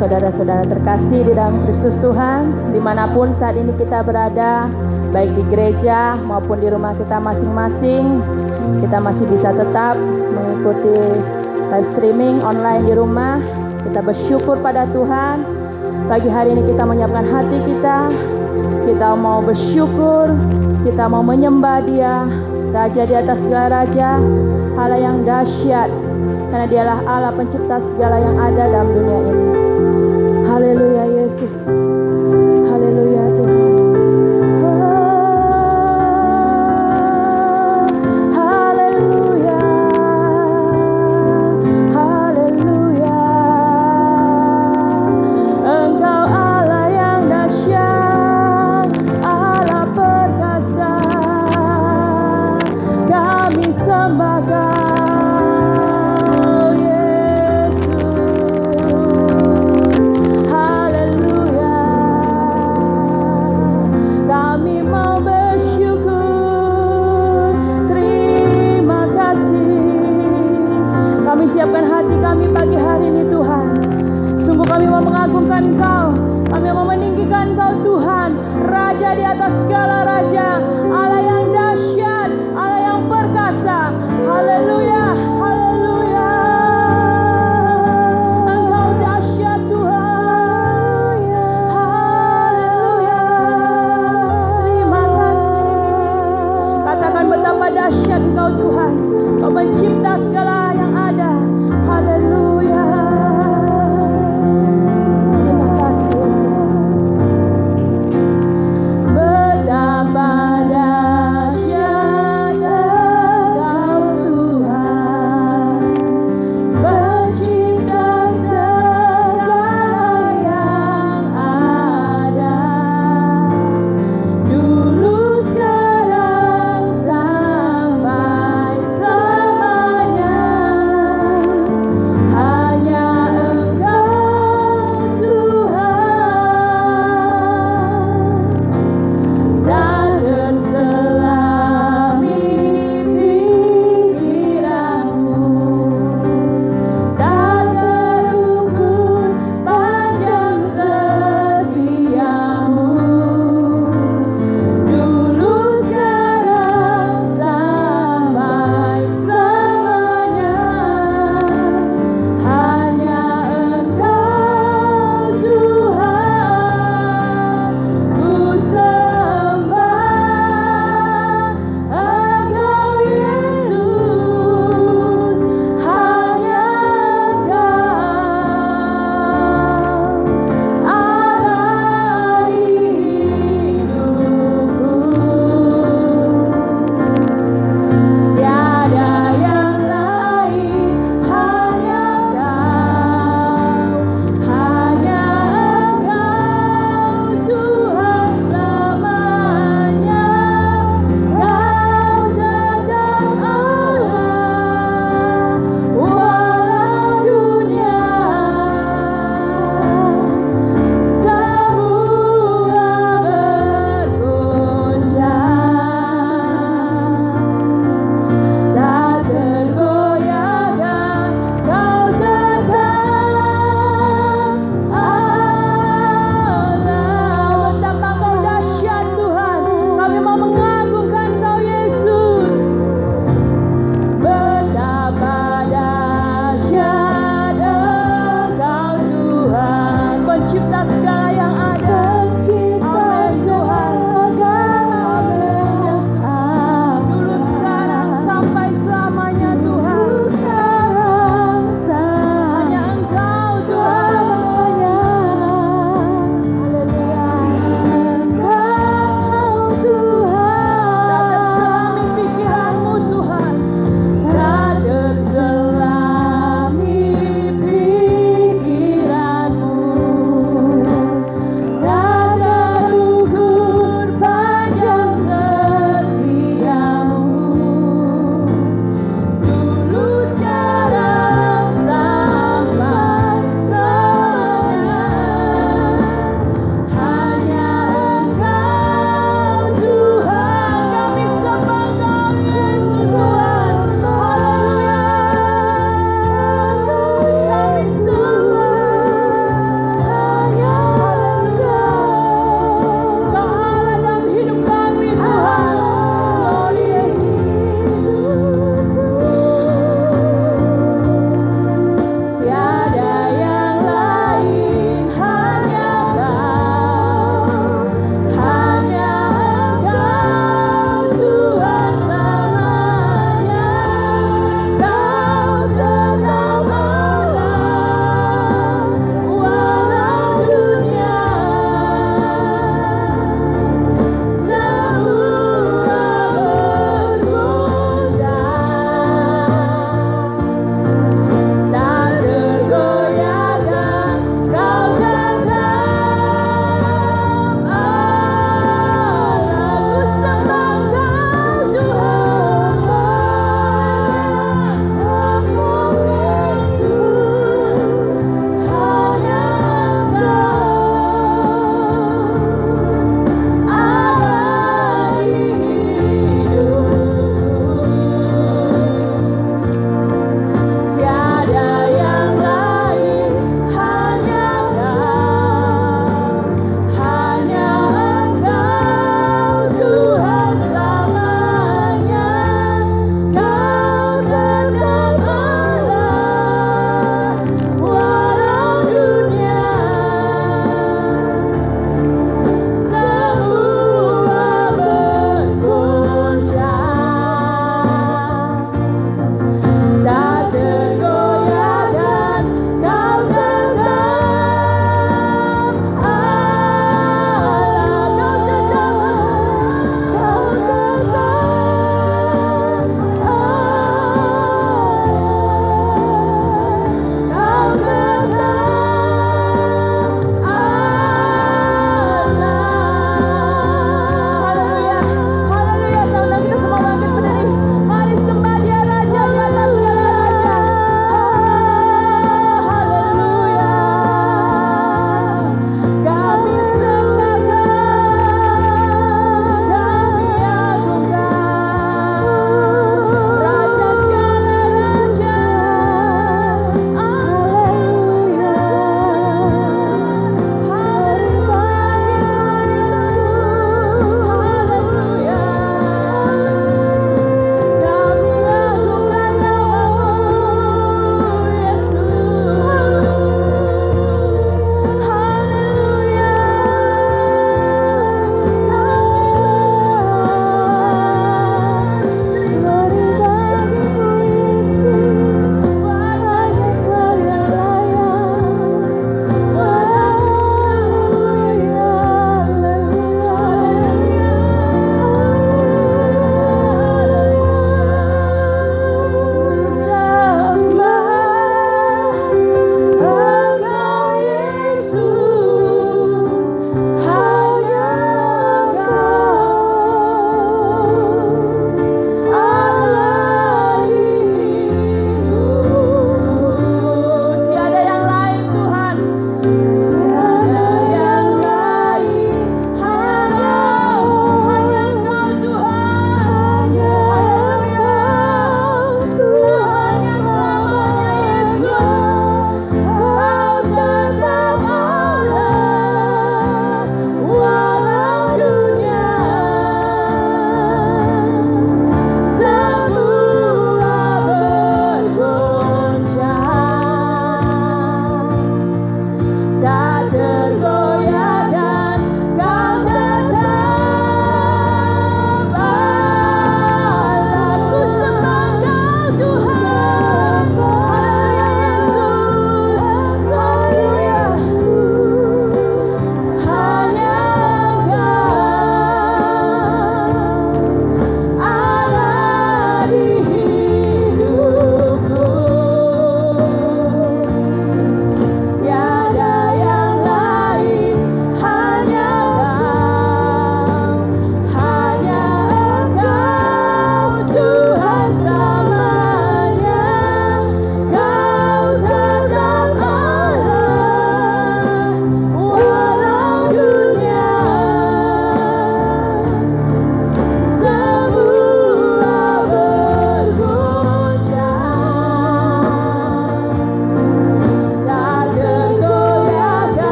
saudara-saudara terkasih di dalam Kristus Tuhan, dimanapun saat ini kita berada, baik di gereja maupun di rumah kita masing-masing, kita masih bisa tetap mengikuti live streaming online di rumah. Kita bersyukur pada Tuhan. Pagi hari ini kita menyiapkan hati kita mau bersyukur, kita mau menyembah Dia, Raja di atas segala raja, Allah yang dahsyat, karena Dialah Allah pencipta segala yang ada dalam dunia ini. Haleluya Yesus, haleluya Tuhan. Siapkan hati kami pagi hari ini Tuhan. Sungguh kami mau mengagungkan Engkau, kami mau meninggikan Engkau Tuhan, Raja di atas segala raja, Allah yang dahsyat, Allah yang perkasa. Haleluya, haleluya. Engkau dahsyat Tuhan. Haleluya. Terima kasih. Katakan betapa dahsyat Engkau Tuhan, Kau pencipta segala yang ada. Haleluya. Terima kasih Yesus. Betapa dahsyat Engkau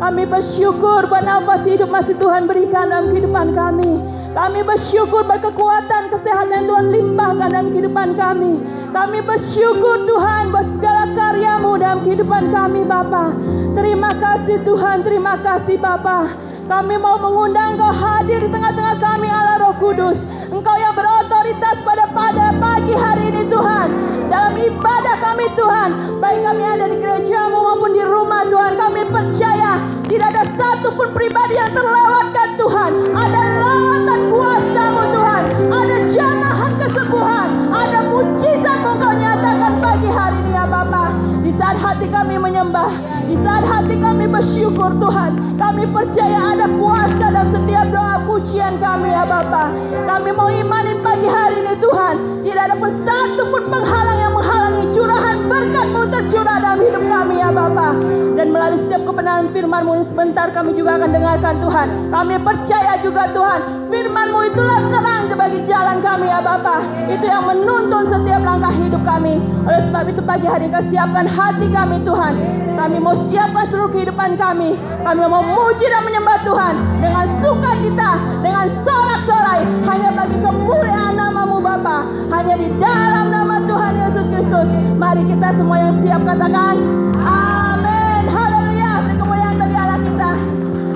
Kami bersyukur buat nafas hidup masih Tuhan berikan dalam kehidupan kami. Kami bersyukur buat kekuatan, kesehatan Tuhan limpahkan dalam kehidupan kami. Kami bersyukur Tuhan buat segala karya-Mu dalam kehidupan kami Bapa. Terima kasih Tuhan, terima kasih Bapa. Kami mau mengundang Engkau hadir di tengah-tengah kami Allah Roh Kudus. Engkau yang berotoritas pada pagi hari ini Tuhan. Dalam ibadah kami Tuhan, baik kami ada di gereja-Mu maupun di rumah Tuhan, kami percaya tidak ada satupun pribadi yang terlewatkan Tuhan. Ada lawatan kuasa-Mu Tuhan, ada jamahan kesembuhan, ada mujizat-Mu Engkau nyatakan pagi hari ini ya Bapa. Di saat hati kami menyembah, di saat hati kami bersyukur Tuhan, kami percaya ada kuasa dalam setiap doa pujian kami ya Bapa. Kami mau imanin pagi hari ini Tuhan, tidak ada pun satu pun penghalang yang menghalangi curahan berkat-Mu tercurah dalam hidup kami ya Bapa. Dan melalui setiap kebenaran firman-Mu sebentar kami juga akan dengarkan Tuhan. Kami percaya juga Tuhan, firman-Mu itulah terang bagi jalan kami ya Bapa. Itu yang menuntun setiap langkah hidup kami. Oleh sebab itu pagi hari Kau siapkan hati kami Tuhan. Kami mau siapkan seluruh kehidupan kami. Kami mau memuji dan menyembah Tuhan dengan sukacita, dengan sorak-sorai, hanya bagi kemuliaan nama-Mu Bapa. Hanya di dalam nama Tuhan Yesus Kristus. Mari kita semua yang siap katakan amin. Haleluya. Beri kemuliaan bagi Allah kita.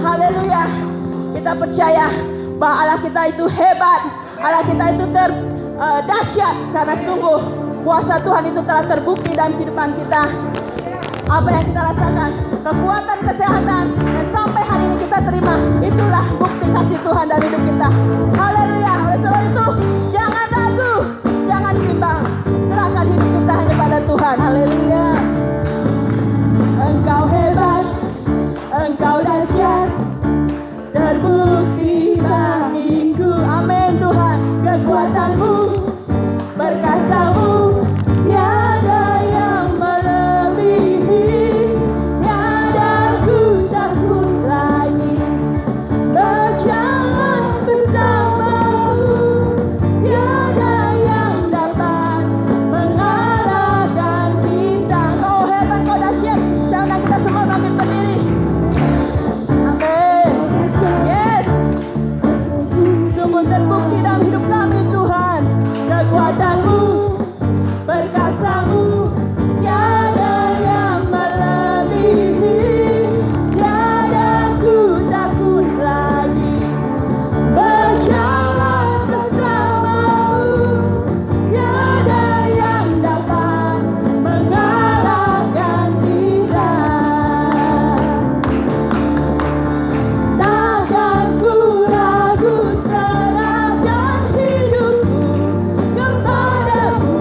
Haleluya. Kita percaya bahwa Allah kita itu hebat. Allah kita itu dahsyat, karena sungguh kuasa Tuhan itu telah terbukti dalam kehidupan kita. Apa yang kita rasakan, kekuatan, kesehatan, dan sampai hari ini kita terima, itulah bukti kasih Tuhan dalam hidup kita. Haleluya. Oleh sebab itu, jangan ragu, jangan bimbang, serahkan hidup kita hanya pada Tuhan. Haleluya. Engkau hebat, Engkau dahsyat, terbukti bagiku. Amin Tuhan. Kekuatan-Mu, berkasa-Mu, tiada yang melebihi. Tiada ku takut lagi berjalan bersama-Mu. Tiada yang dapat mengalahkan kita. Kau hebat, Kau dahsyat. Jangan kita semua bangkit berdiri. Amin. Yes. Sungguh terbukti dalam hidup kami Tuhan. Kekuatan-Mu, berkasa-Mu, tiada yang melebihi. Tiada ku takut lagi berjalan bersama-Mu. Tiada yang dapat mengalahkan kita. Takkan ku ragu, serahkan hidupku kepadamu.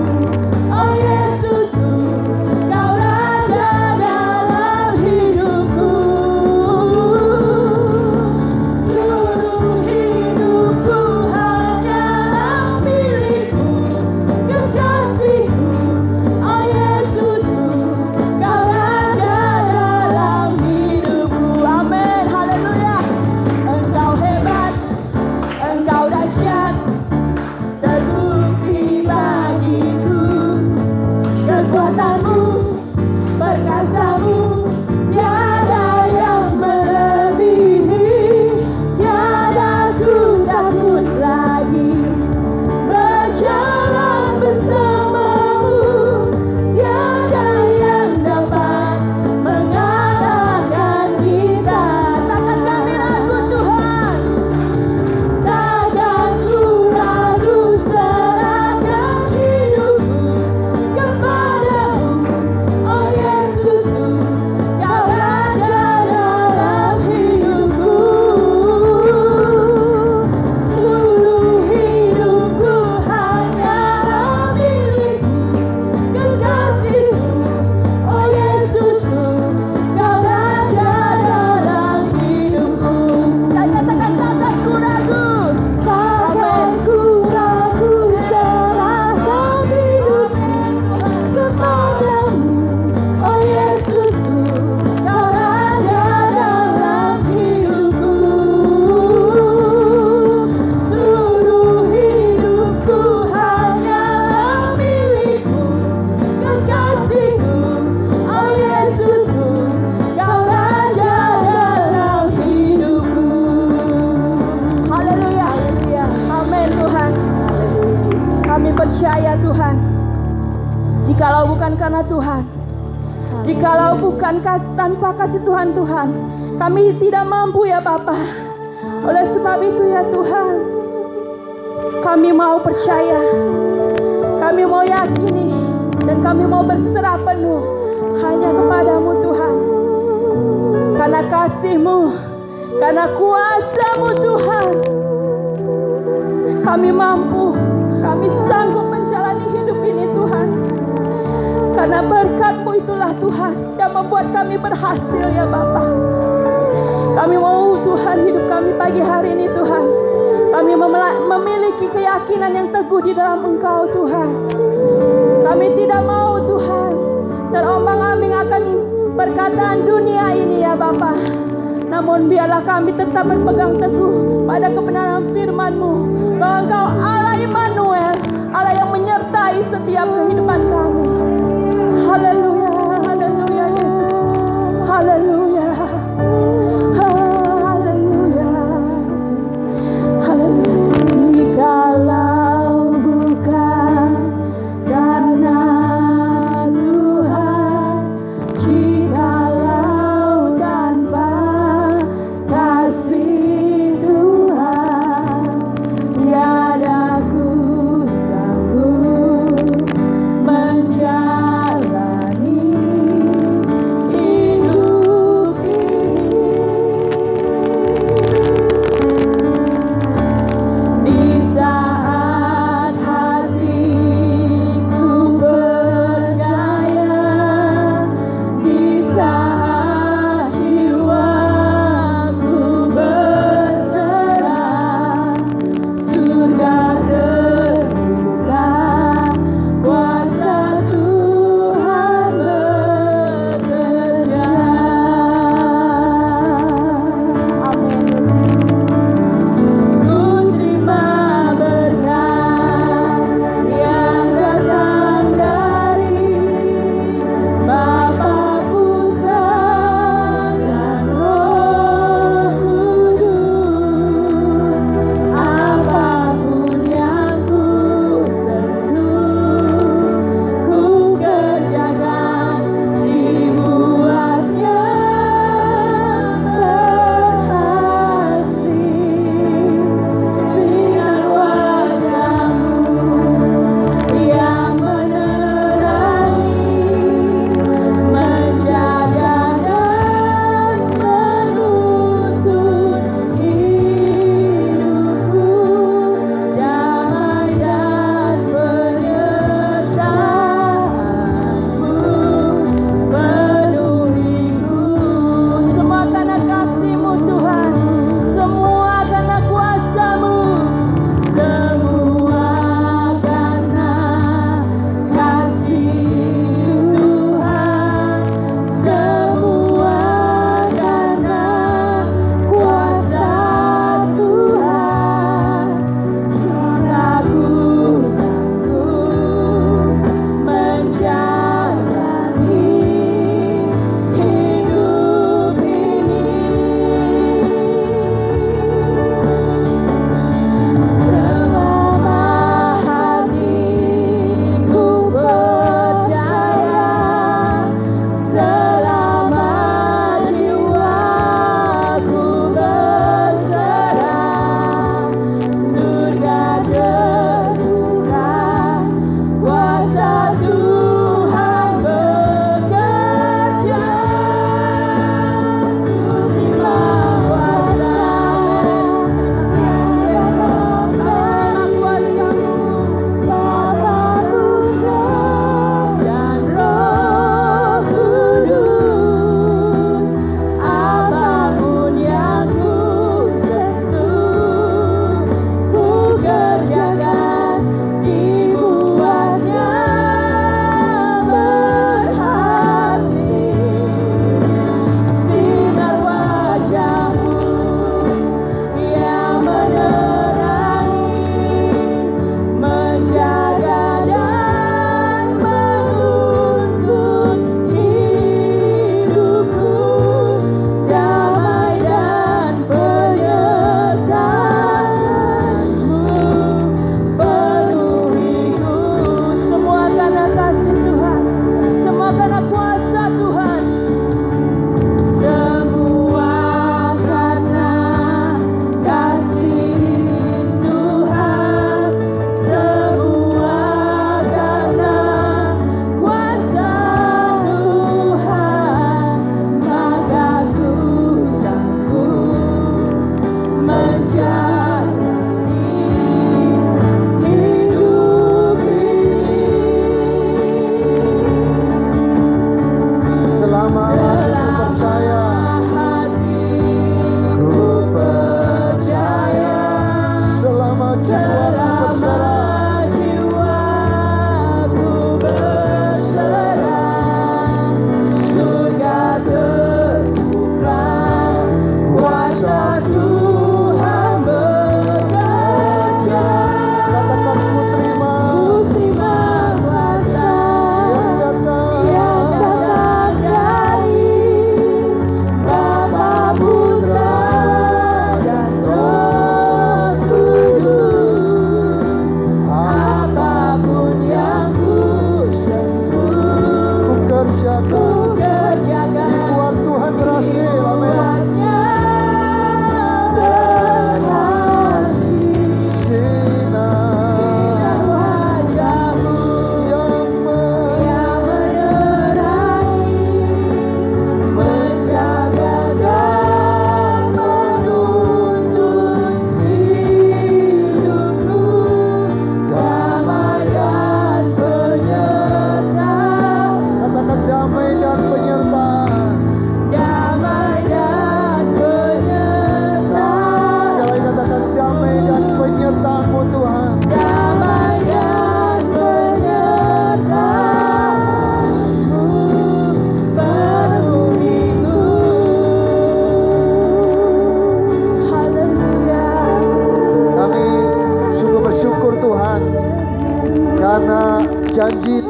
Jikalau bukan karena Tuhan, jikalau bukan tanpa kasih Tuhan, kami tidak mampu ya Bapa. Oleh sebab itu ya Tuhan, kami mau percaya, kami mau yakini, dan kami mau berserah penuh hanya kepadamu Tuhan. Karena kasih-Mu, karena kuasa-Mu Tuhan, kami mampu, kami sanggup menjalani hidup ini Tuhan. Karena berkat-Mu itulah Tuhan yang membuat kami berhasil ya Bapa. Kami mau Tuhan hidup kami pagi hari ini Tuhan, kami memiliki keyakinan yang teguh di dalam Engkau Tuhan. Kami tidak mau Tuhan terombang-ambing akan perkataan dunia ini ya Bapa. Namun biarlah kami tetap berpegang teguh pada kebenaran firman-Mu, bahwa Engkau Allah Immanuel, Allah yang menyertai setiap kehidupan kami. Haleluya, haleluya Yesus, haleluya, haleluya, haleluya. Jikalau bukan karena Tuhan, jikalau tanpa kasih Tuhan, tiada ku sanggup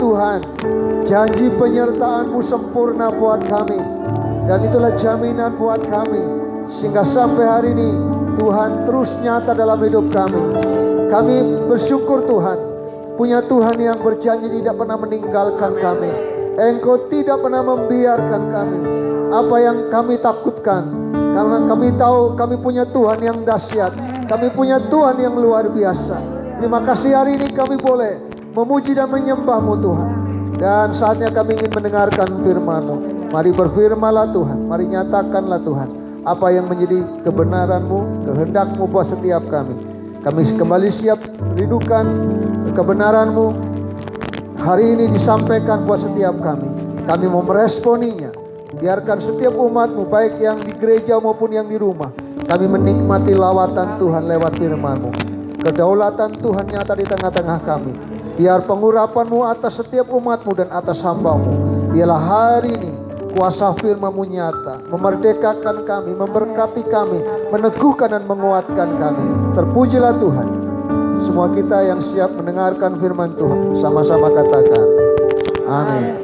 Tuhan, janji penyertaan-Mu sempurna buat kami. Dan itulah jaminan buat kami. Sehingga sampai hari ini Tuhan terus nyata dalam hidup kami. Kami bersyukur Tuhan, punya Tuhan yang berjanji tidak pernah meninggalkan kami. Engkau tidak pernah membiarkan kami. Apa yang kami takutkan, karena kami tahu kami punya Tuhan yang dahsyat. Kami punya Tuhan yang luar biasa. Terima kasih hari ini kami boleh memuji dan menyembah-Mu Tuhan. Dan saatnya kami ingin mendengarkan firman-Mu. Mari berfirmanlah Tuhan, mari nyatakanlah Tuhan apa yang menjadi kebenaran-Mu, kehendak-Mu buat setiap kami. Kami kembali siap rindukan kebenaran-Mu. Hari ini disampaikan buat setiap kami. Kami mau meresponinya. Biarkan setiap umat-Mu, baik yang di gereja maupun yang di rumah, kami menikmati lawatan Tuhan lewat firman-Mu. Kedaulatan Tuhan nyata di tengah-tengah kami. Biar pengurapan-Mu atas setiap umat-Mu dan atas hamba-Mu. Biarlah hari ini kuasa firman-Mu nyata, memerdekakan kami, memberkati kami, meneguhkan dan menguatkan kami. Terpujilah Tuhan. Semua kita yang siap mendengarkan firman Tuhan, sama-sama katakan amin.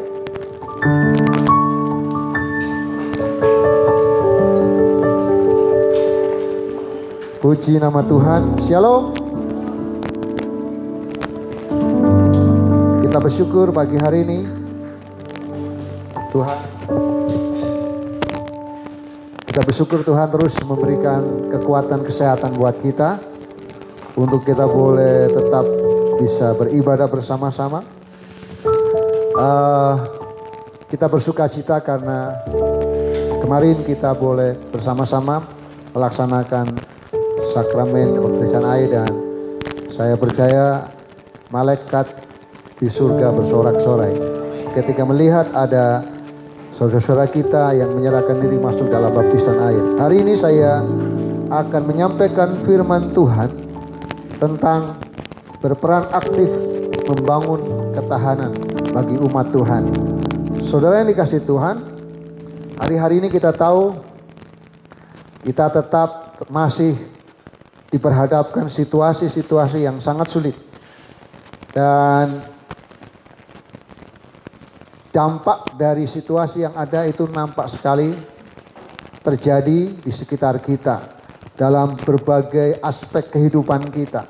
Puji nama Tuhan. Shalom. Kita bersyukur pagi hari ini Tuhan. Kita bersyukur Tuhan terus memberikan kekuatan kesehatan buat kita, untuk kita boleh tetap bisa beribadah bersama-sama. Kita bersuka cita karena kemarin kita boleh bersama-sama melaksanakan sakramen baptisan air, dan saya percaya malaikat di surga bersorak-sorai ketika melihat ada saudara-saudara kita yang menyerahkan diri masuk dalam baptisan air. Hari ini saya akan menyampaikan firman Tuhan tentang berperan aktif membangun ketahanan bagi umat Tuhan. Saudara yang dikasihi Tuhan, hari-hari ini kita tahu kita tetap masih diperhadapkan situasi-situasi yang sangat sulit. Dan dampak dari situasi yang ada itu nampak sekali terjadi di sekitar kita. Dalam berbagai aspek kehidupan kita.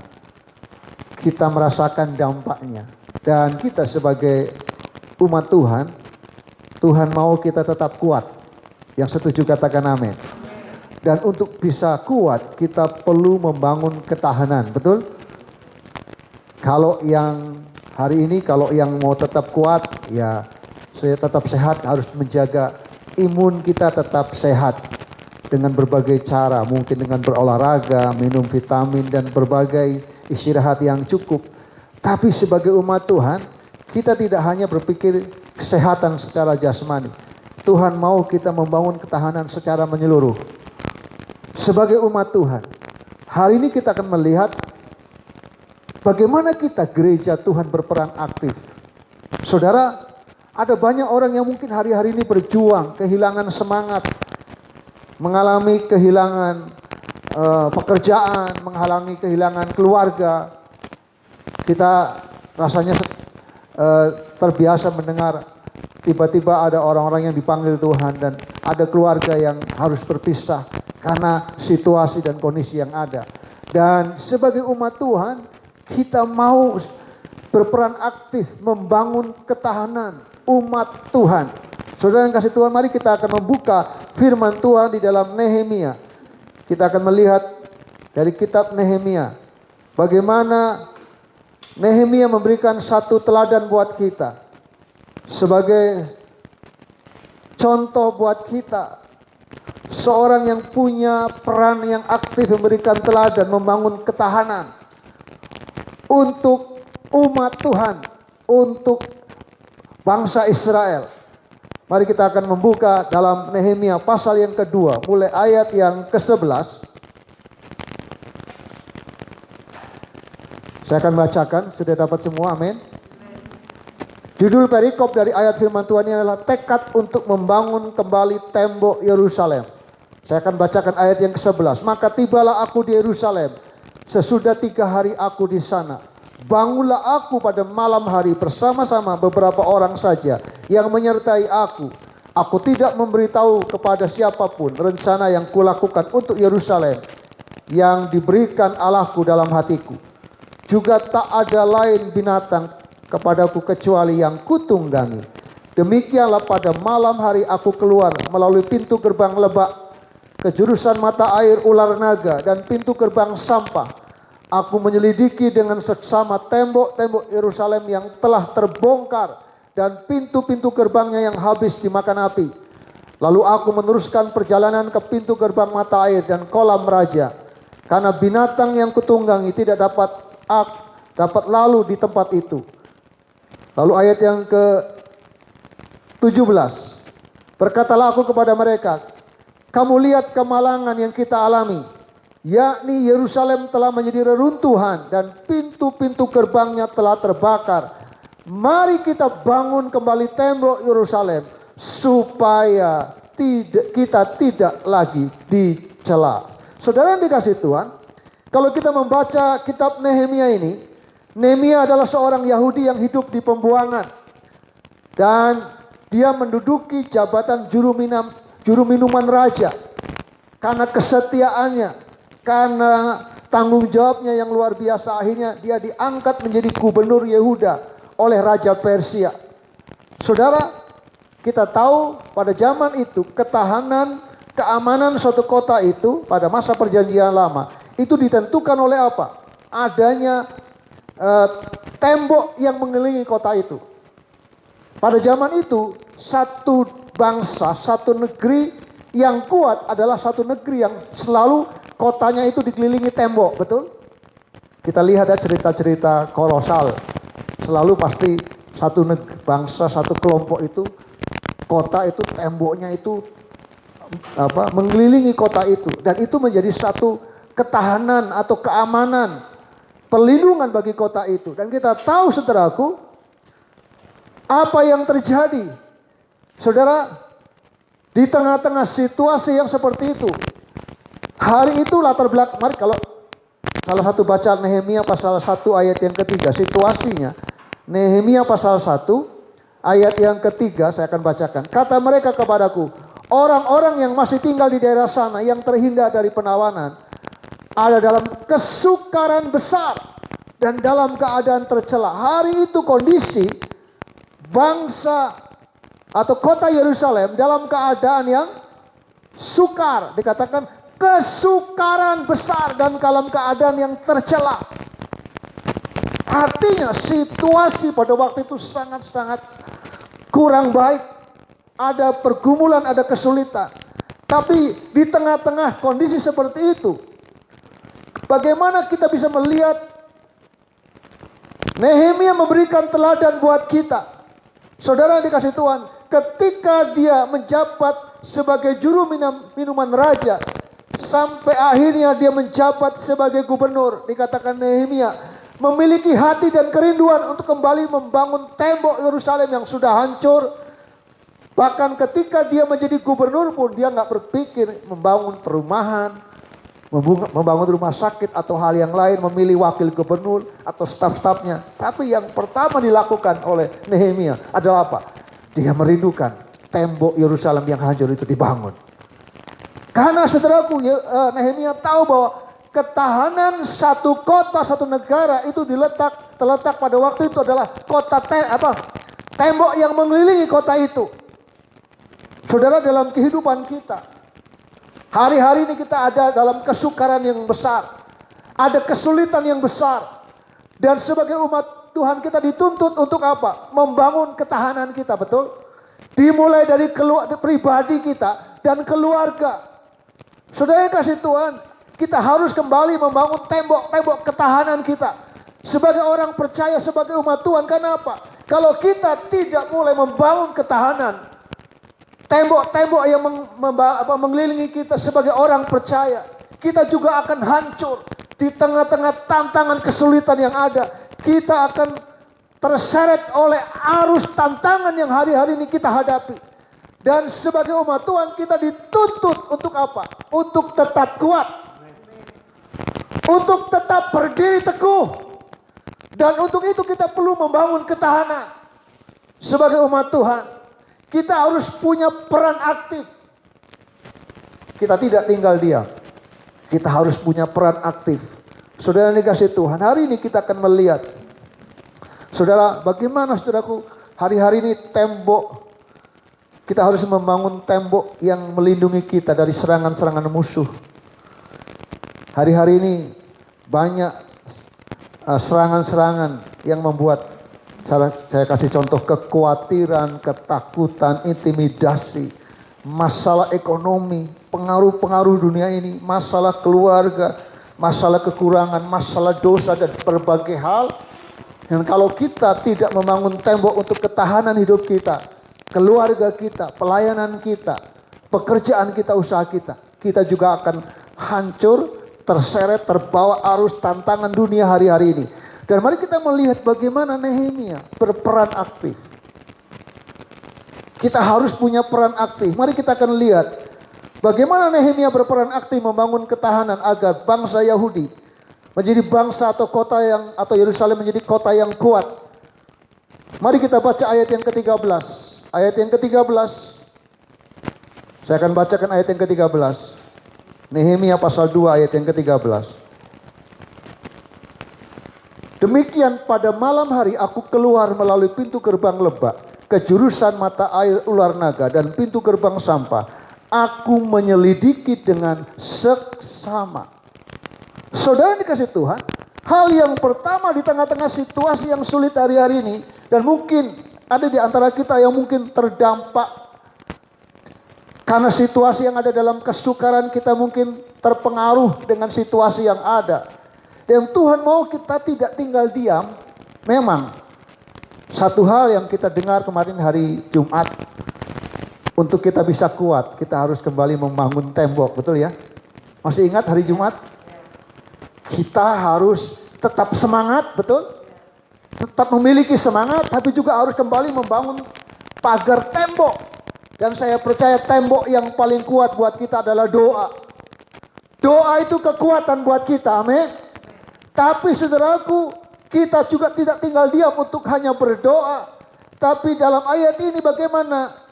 Kita merasakan dampaknya. Dan kita sebagai umat Tuhan, Tuhan mau kita tetap kuat. Yang setuju katakan amin. Dan untuk bisa kuat, kita perlu membangun ketahanan, betul? Kalau yang hari ini, kalau yang mau tetap kuat, ya saya tetap sehat, harus menjaga imun kita tetap sehat. Dengan berbagai cara, mungkin dengan berolahraga, minum vitamin, dan berbagai istirahat yang cukup. Tapi sebagai umat Tuhan, kita tidak hanya berpikir kesehatan secara jasmani. Tuhan mau kita membangun ketahanan secara menyeluruh. Sebagai umat Tuhan, hari ini kita akan melihat bagaimana kita gereja Tuhan berperan aktif. Saudara, ada banyak orang yang mungkin hari-hari ini berjuang, kehilangan semangat, mengalami kehilangan pekerjaan, mengalami kehilangan keluarga. Kita rasanya terbiasa mendengar tiba-tiba ada orang-orang yang dipanggil Tuhan dan ada keluarga yang harus berpisah karena situasi dan kondisi yang ada. Dan sebagai umat Tuhan, kita mau berperan aktif membangun ketahanan umat Tuhan. Saudara yang kasih Tuhan, mari kita akan membuka firman Tuhan di dalam Nehemia. Kita akan melihat dari kitab Nehemia bagaimana Nehemia memberikan satu teladan buat kita, sebagai contoh buat kita. Seorang yang punya peran yang aktif memberikan teladan, membangun ketahanan untuk umat Tuhan, untuk bangsa Israel. Mari kita akan membuka dalam Nehemia pasal yang kedua, mulai ayat yang ke-11. Saya akan bacakan, sudah dapat semua, amin. Judul perikop dari ayat firman Tuhan ini adalah tekad untuk membangun kembali tembok Yerusalem. Saya akan bacakan ayat yang ke-11. Maka tibalah aku di Yerusalem. Sesudah 3 hari aku di sana. bangunlah aku pada malam hari bersama-sama beberapa orang saja yang menyertai aku. Aku tidak memberitahu kepada siapapun rencana yang kulakukan untuk Yerusalem yang diberikan Allahku dalam hatiku. Juga tak ada lain binatang kepadaku kecuali yang kutunggangi. Demikianlah pada malam hari aku keluar melalui pintu gerbang lebak ke jurusan mata air ular naga dan pintu gerbang sampah. Aku menyelidiki dengan seksama tembok-tembok Yerusalem yang telah terbongkar dan pintu-pintu gerbangnya yang habis dimakan api. Lalu aku meneruskan perjalanan ke pintu gerbang mata air dan kolam raja. Karena binatang yang kutunggangi tidak dapat lalu di tempat itu. Lalu ayat yang ke-17. Berkatalah aku kepada mereka, kamu lihat kemalangan yang kita alami, yakni Yerusalem telah menjadi reruntuhan dan pintu-pintu gerbangnya telah terbakar. Mari kita bangun kembali tembok Yerusalem supaya kita tidak lagi dicela. Saudara yang dikasihi Tuhan, kalau kita membaca kitab Nehemia ini, Nehemia adalah seorang Yahudi yang hidup di pembuangan dan dia menduduki jabatan juru minuman raja karena kesetiaannya, karena tanggung jawabnya yang luar biasa. Akhirnya dia diangkat menjadi gubernur Yehuda oleh Raja Persia. Saudara, kita tahu pada zaman itu ketahanan, keamanan suatu kota itu pada masa perjanjian lama itu ditentukan oleh apa? Adanya tembok yang mengelilingi kota itu. Pada zaman itu satu bangsa, satu negeri yang kuat adalah satu negeri yang selalu kotanya itu dikelilingi tembok, betul? Kita lihat ya cerita-cerita kolosal. Selalu pasti satu bangsa, satu kelompok itu, kota itu temboknya itu mengelilingi kota itu. Dan itu menjadi satu ketahanan atau keamanan, perlindungan bagi kota itu. Dan kita tahu saudaraku, apa yang terjadi. Saudara, di tengah-tengah situasi yang seperti itu, hari itu latar belakang, mari kalau salah satu bacaan Nehemia pasal 1 ayat yang ketiga, situasinya. Nehemia pasal 1 ayat yang ketiga saya akan bacakan. Kata mereka kepadaku, orang-orang yang masih tinggal di daerah sana yang terhindar dari penawanan ada dalam kesukaran besar dan dalam keadaan tercela. Hari itu kondisi bangsa atau kota Yerusalem dalam keadaan yang sukar. Dikatakan kesukaran besar dan dalam keadaan yang tercela. Artinya situasi pada waktu itu sangat-sangat kurang baik. Ada pergumulan, ada kesulitan. Tapi di tengah-tengah kondisi seperti itu, bagaimana kita bisa melihat Nehemia memberikan teladan buat kita. Saudara yang dikasih Tuhan, ketika dia menjabat sebagai juru minuman raja, sampai akhirnya dia menjabat sebagai gubernur, dikatakan Nehemia memiliki hati dan kerinduan untuk kembali membangun tembok Yerusalem yang sudah hancur. Bahkan ketika dia menjadi gubernur pun dia nggak berpikir membangun perumahan, membangun rumah sakit atau hal yang lain, memilih wakil gubernur atau staf-stafnya. Tapi yang pertama dilakukan oleh Nehemia adalah apa? Dia merindukan tembok Yerusalem yang hancur itu dibangun. Karena saudaraku, Nehemia tahu bahwa ketahanan satu kota, satu negara itu terletak pada waktu itu adalah tembok yang mengelilingi kota itu. Saudara, dalam kehidupan kita, hari-hari ini kita ada dalam kesukaran yang besar, ada kesulitan yang besar, dan sebagai umat Tuhan kita dituntut untuk apa? Membangun ketahanan kita, betul? Dimulai dari pribadi kita dan keluarga. Saudara yang kasih Tuhan, kita harus kembali membangun tembok-tembok ketahanan kita. Sebagai orang percaya, sebagai umat Tuhan. Kenapa? Kalau kita tidak mulai membangun ketahanan, tembok-tembok yang mengelilingi kita sebagai orang percaya, kita juga akan hancur. Di tengah-tengah tantangan kesulitan yang ada, kita akan terseret oleh arus tantangan yang hari-hari ini kita hadapi. Dan sebagai umat Tuhan kita dituntut untuk apa? Untuk tetap kuat. Untuk tetap berdiri teguh Dan untuk itu kita perlu membangun ketahanan. Sebagai umat Tuhan, kita harus punya peran aktif. Kita tidak tinggal diam. Kita harus punya peran aktif. Saudara yang dikasihi Tuhan, hari ini kita akan melihat. Saudara, bagaimana saudaraku, hari-hari ini tembok. Kita harus membangun tembok yang melindungi kita dari serangan-serangan musuh. Hari-hari ini banyak serangan-serangan yang membuat, saya kasih contoh, kekhawatiran, ketakutan, intimidasi, masalah ekonomi, pengaruh-pengaruh dunia ini, masalah keluarga, masalah kekurangan, masalah dosa, dan berbagai hal. Dan kalau kita tidak membangun tembok untuk ketahanan hidup kita, keluarga kita, pelayanan kita, pekerjaan kita, usaha kita, kita juga akan hancur, terseret, terbawa arus tantangan dunia hari-hari ini. Dan mari kita melihat bagaimana Nehemia berperan aktif. Kita harus punya peran aktif. Mari kita akan lihat bagaimana Nehemia berperan aktif membangun ketahanan agar bangsa Yahudi menjadi bangsa atau kota atau Yerusalem menjadi kota yang kuat. Mari kita baca ayat yang ke-13. Ayat yang ke-13. Saya akan bacakan ayat yang ke-13. Nehemia pasal 2 ayat yang ke-13. Demikian pada malam hari aku keluar melalui pintu gerbang lebak ke jurusan mata air ular naga dan pintu gerbang sampah. Aku menyelidiki dengan seksama. Saudara yang dikasihi Tuhan, hal yang pertama di tengah-tengah situasi yang sulit hari-hari ini, dan mungkin ada di antara kita yang mungkin terdampak karena situasi yang ada dalam kesukaran, kita mungkin terpengaruh dengan situasi yang ada. Dan Tuhan mau kita tidak tinggal diam. Memang satu hal yang kita dengar kemarin hari Jumat, untuk kita bisa kuat, kita harus kembali membangun tembok, betul ya? Masih ingat hari Jumat? Kita harus tetap semangat, betul? Tetap memiliki semangat, tapi juga harus kembali membangun pagar tembok. Dan saya percaya tembok yang paling kuat buat kita adalah doa. Doa itu kekuatan buat kita, amin. Tapi saudaraku, kita juga tidak tinggal diam untuk hanya berdoa. Tapi dalam ayat ini bagaimana?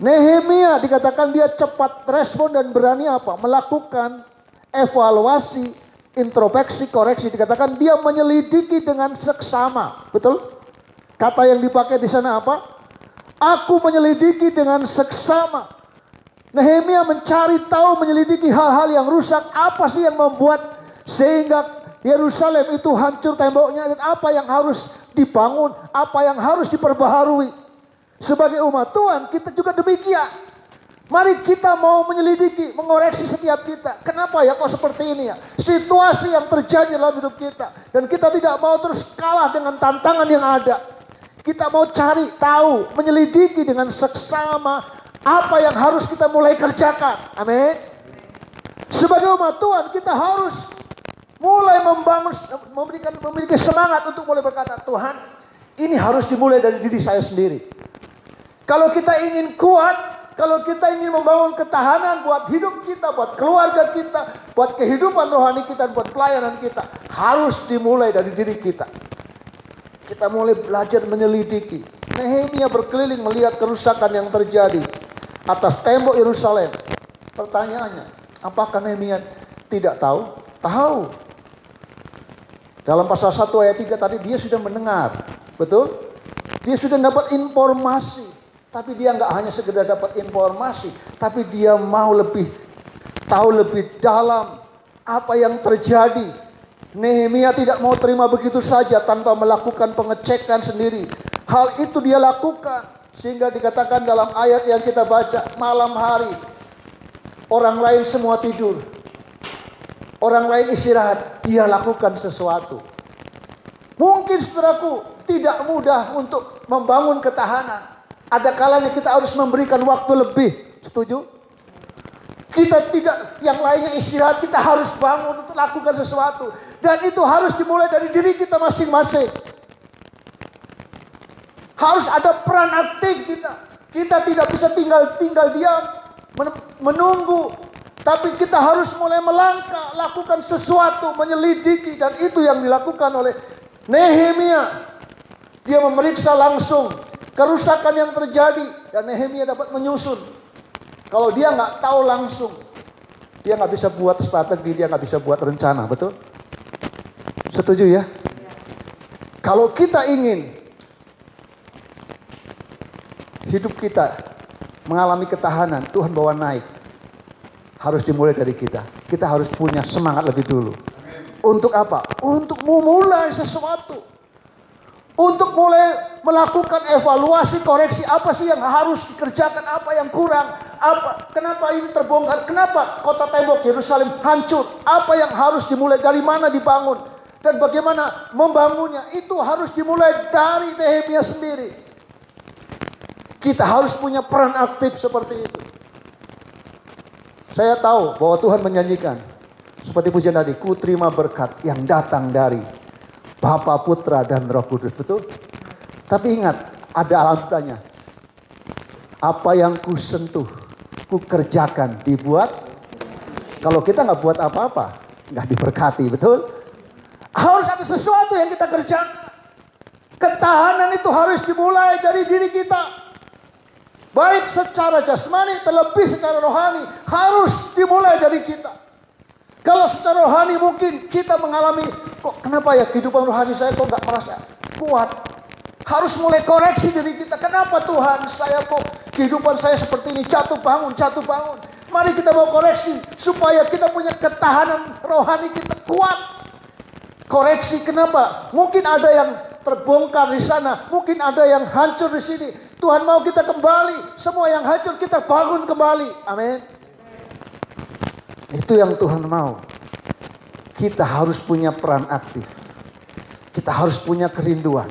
Nehemia dikatakan dia cepat respon dan berani apa? Melakukan evaluasi, introspeksi, koreksi. Dikatakan dia menyelidiki dengan seksama. Betul? Kata yang dipakai di sana apa? Aku menyelidiki dengan seksama. Nehemia mencari tahu, menyelidiki hal-hal yang rusak. Apa sih yang membuat sehingga Yerusalem itu hancur temboknya, dan apa yang harus dibangun, apa yang harus diperbaharui. Sebagai umat Tuhan kita juga demikian. Mari kita mau menyelidiki, mengoreksi setiap kita. Kenapa ya kok seperti ini ya? Situasi yang terjadi dalam hidup kita. Dan kita tidak mau terus kalah dengan tantangan yang ada. Kita mau cari tahu, menyelidiki dengan seksama apa yang harus kita mulai kerjakan. Amin. Sebagai umat Tuhan kita harus mulai membangun, memiliki semangat untuk mulai berkata, Tuhan, ini harus dimulai dari diri saya sendiri. Kalau kita ingin kuat, kalau kita ingin membangun ketahanan buat hidup kita, buat keluarga kita, buat kehidupan rohani kita, buat pelayanan kita, harus dimulai dari diri kita. Kita mulai belajar menyelidiki. Nehemia berkeliling melihat kerusakan yang terjadi atas tembok Yerusalem. Pertanyaannya, apakah Nehemia tidak tahu? Tahu. Dalam pasal 1 ayat 3 tadi dia sudah mendengar. Betul? Dia sudah dapat informasi. Tapi dia nggak hanya sekedar dapat informasi. Tapi dia mau lebih tahu lebih dalam apa yang terjadi. Nehemia tidak mau terima begitu saja tanpa melakukan pengecekan sendiri. Hal itu dia lakukan. Sehingga dikatakan dalam ayat yang kita baca, malam hari orang lain semua tidur, orang lain istirahat, dia lakukan sesuatu. Mungkin saudaraku tidak mudah untuk membangun ketahanan. Ada kalanya kita harus memberikan waktu lebih. Setuju? Kita tidak, yang lainnya istirahat, kita harus bangun untuk lakukan sesuatu. Dan itu harus dimulai dari diri kita masing-masing. Harus ada peran aktif kita. Kita tidak bisa tinggal diam, menunggu. Tapi kita harus mulai melangkah, lakukan sesuatu, menyelidiki. Dan itu yang dilakukan oleh Nehemia, dia memeriksa langsung kerusakan yang terjadi dan Nehemia dapat menyusun. Kalau dia nggak tahu langsung, dia nggak bisa buat strategi, dia nggak bisa buat rencana, betul? Setuju ya? Kalau kita ingin hidup kita mengalami ketahanan, Tuhan bawa naik, harus dimulai dari kita. Kita harus punya semangat lebih dulu. Untuk apa? Untuk memulai sesuatu. Untuk mulai melakukan evaluasi, koreksi, apa sih yang harus dikerjakan, apa yang kurang, kenapa ini terbongkar, kenapa kota tembok Yerusalem hancur, apa yang harus dimulai, dari mana dibangun, dan bagaimana membangunnya. Itu harus dimulai dari Nehemia sendiri. Kita harus punya peran aktif seperti itu. Saya tahu bahwa Tuhan menjanjikan, seperti pujian tadi, ku terima berkat yang datang dari Bapa, Putra, dan Roh Kudus. Betul? Tapi ingat, ada lanjutannya. Apa yang ku sentuh, ku kerjakan, dibuat. Kalau kita nggak buat apa-apa, nggak diberkati. Betul? Harus ada sesuatu yang kita kerjakan. Ketahanan itu harus dimulai dari diri kita. Baik secara jasmani, terlebih secara rohani, harus dimulai dari kita. Kalau secara rohani mungkin kita mengalami, kok kenapa ya kehidupan rohani saya kok nggak merasa kuat. Harus mulai koreksi diri kita. Kenapa Tuhan saya kok kehidupan saya seperti ini, jatuh bangun, jatuh bangun. Mari kita mau koreksi supaya kita punya ketahanan rohani kita kuat. Koreksi kenapa? Mungkin ada yang terbongkar di sana, mungkin ada yang hancur di sini. Tuhan mau kita kembali, semua yang hancur kita bangun kembali. Amin. Itu yang Tuhan mau. Kita harus punya peran aktif. Kita harus punya kerinduan.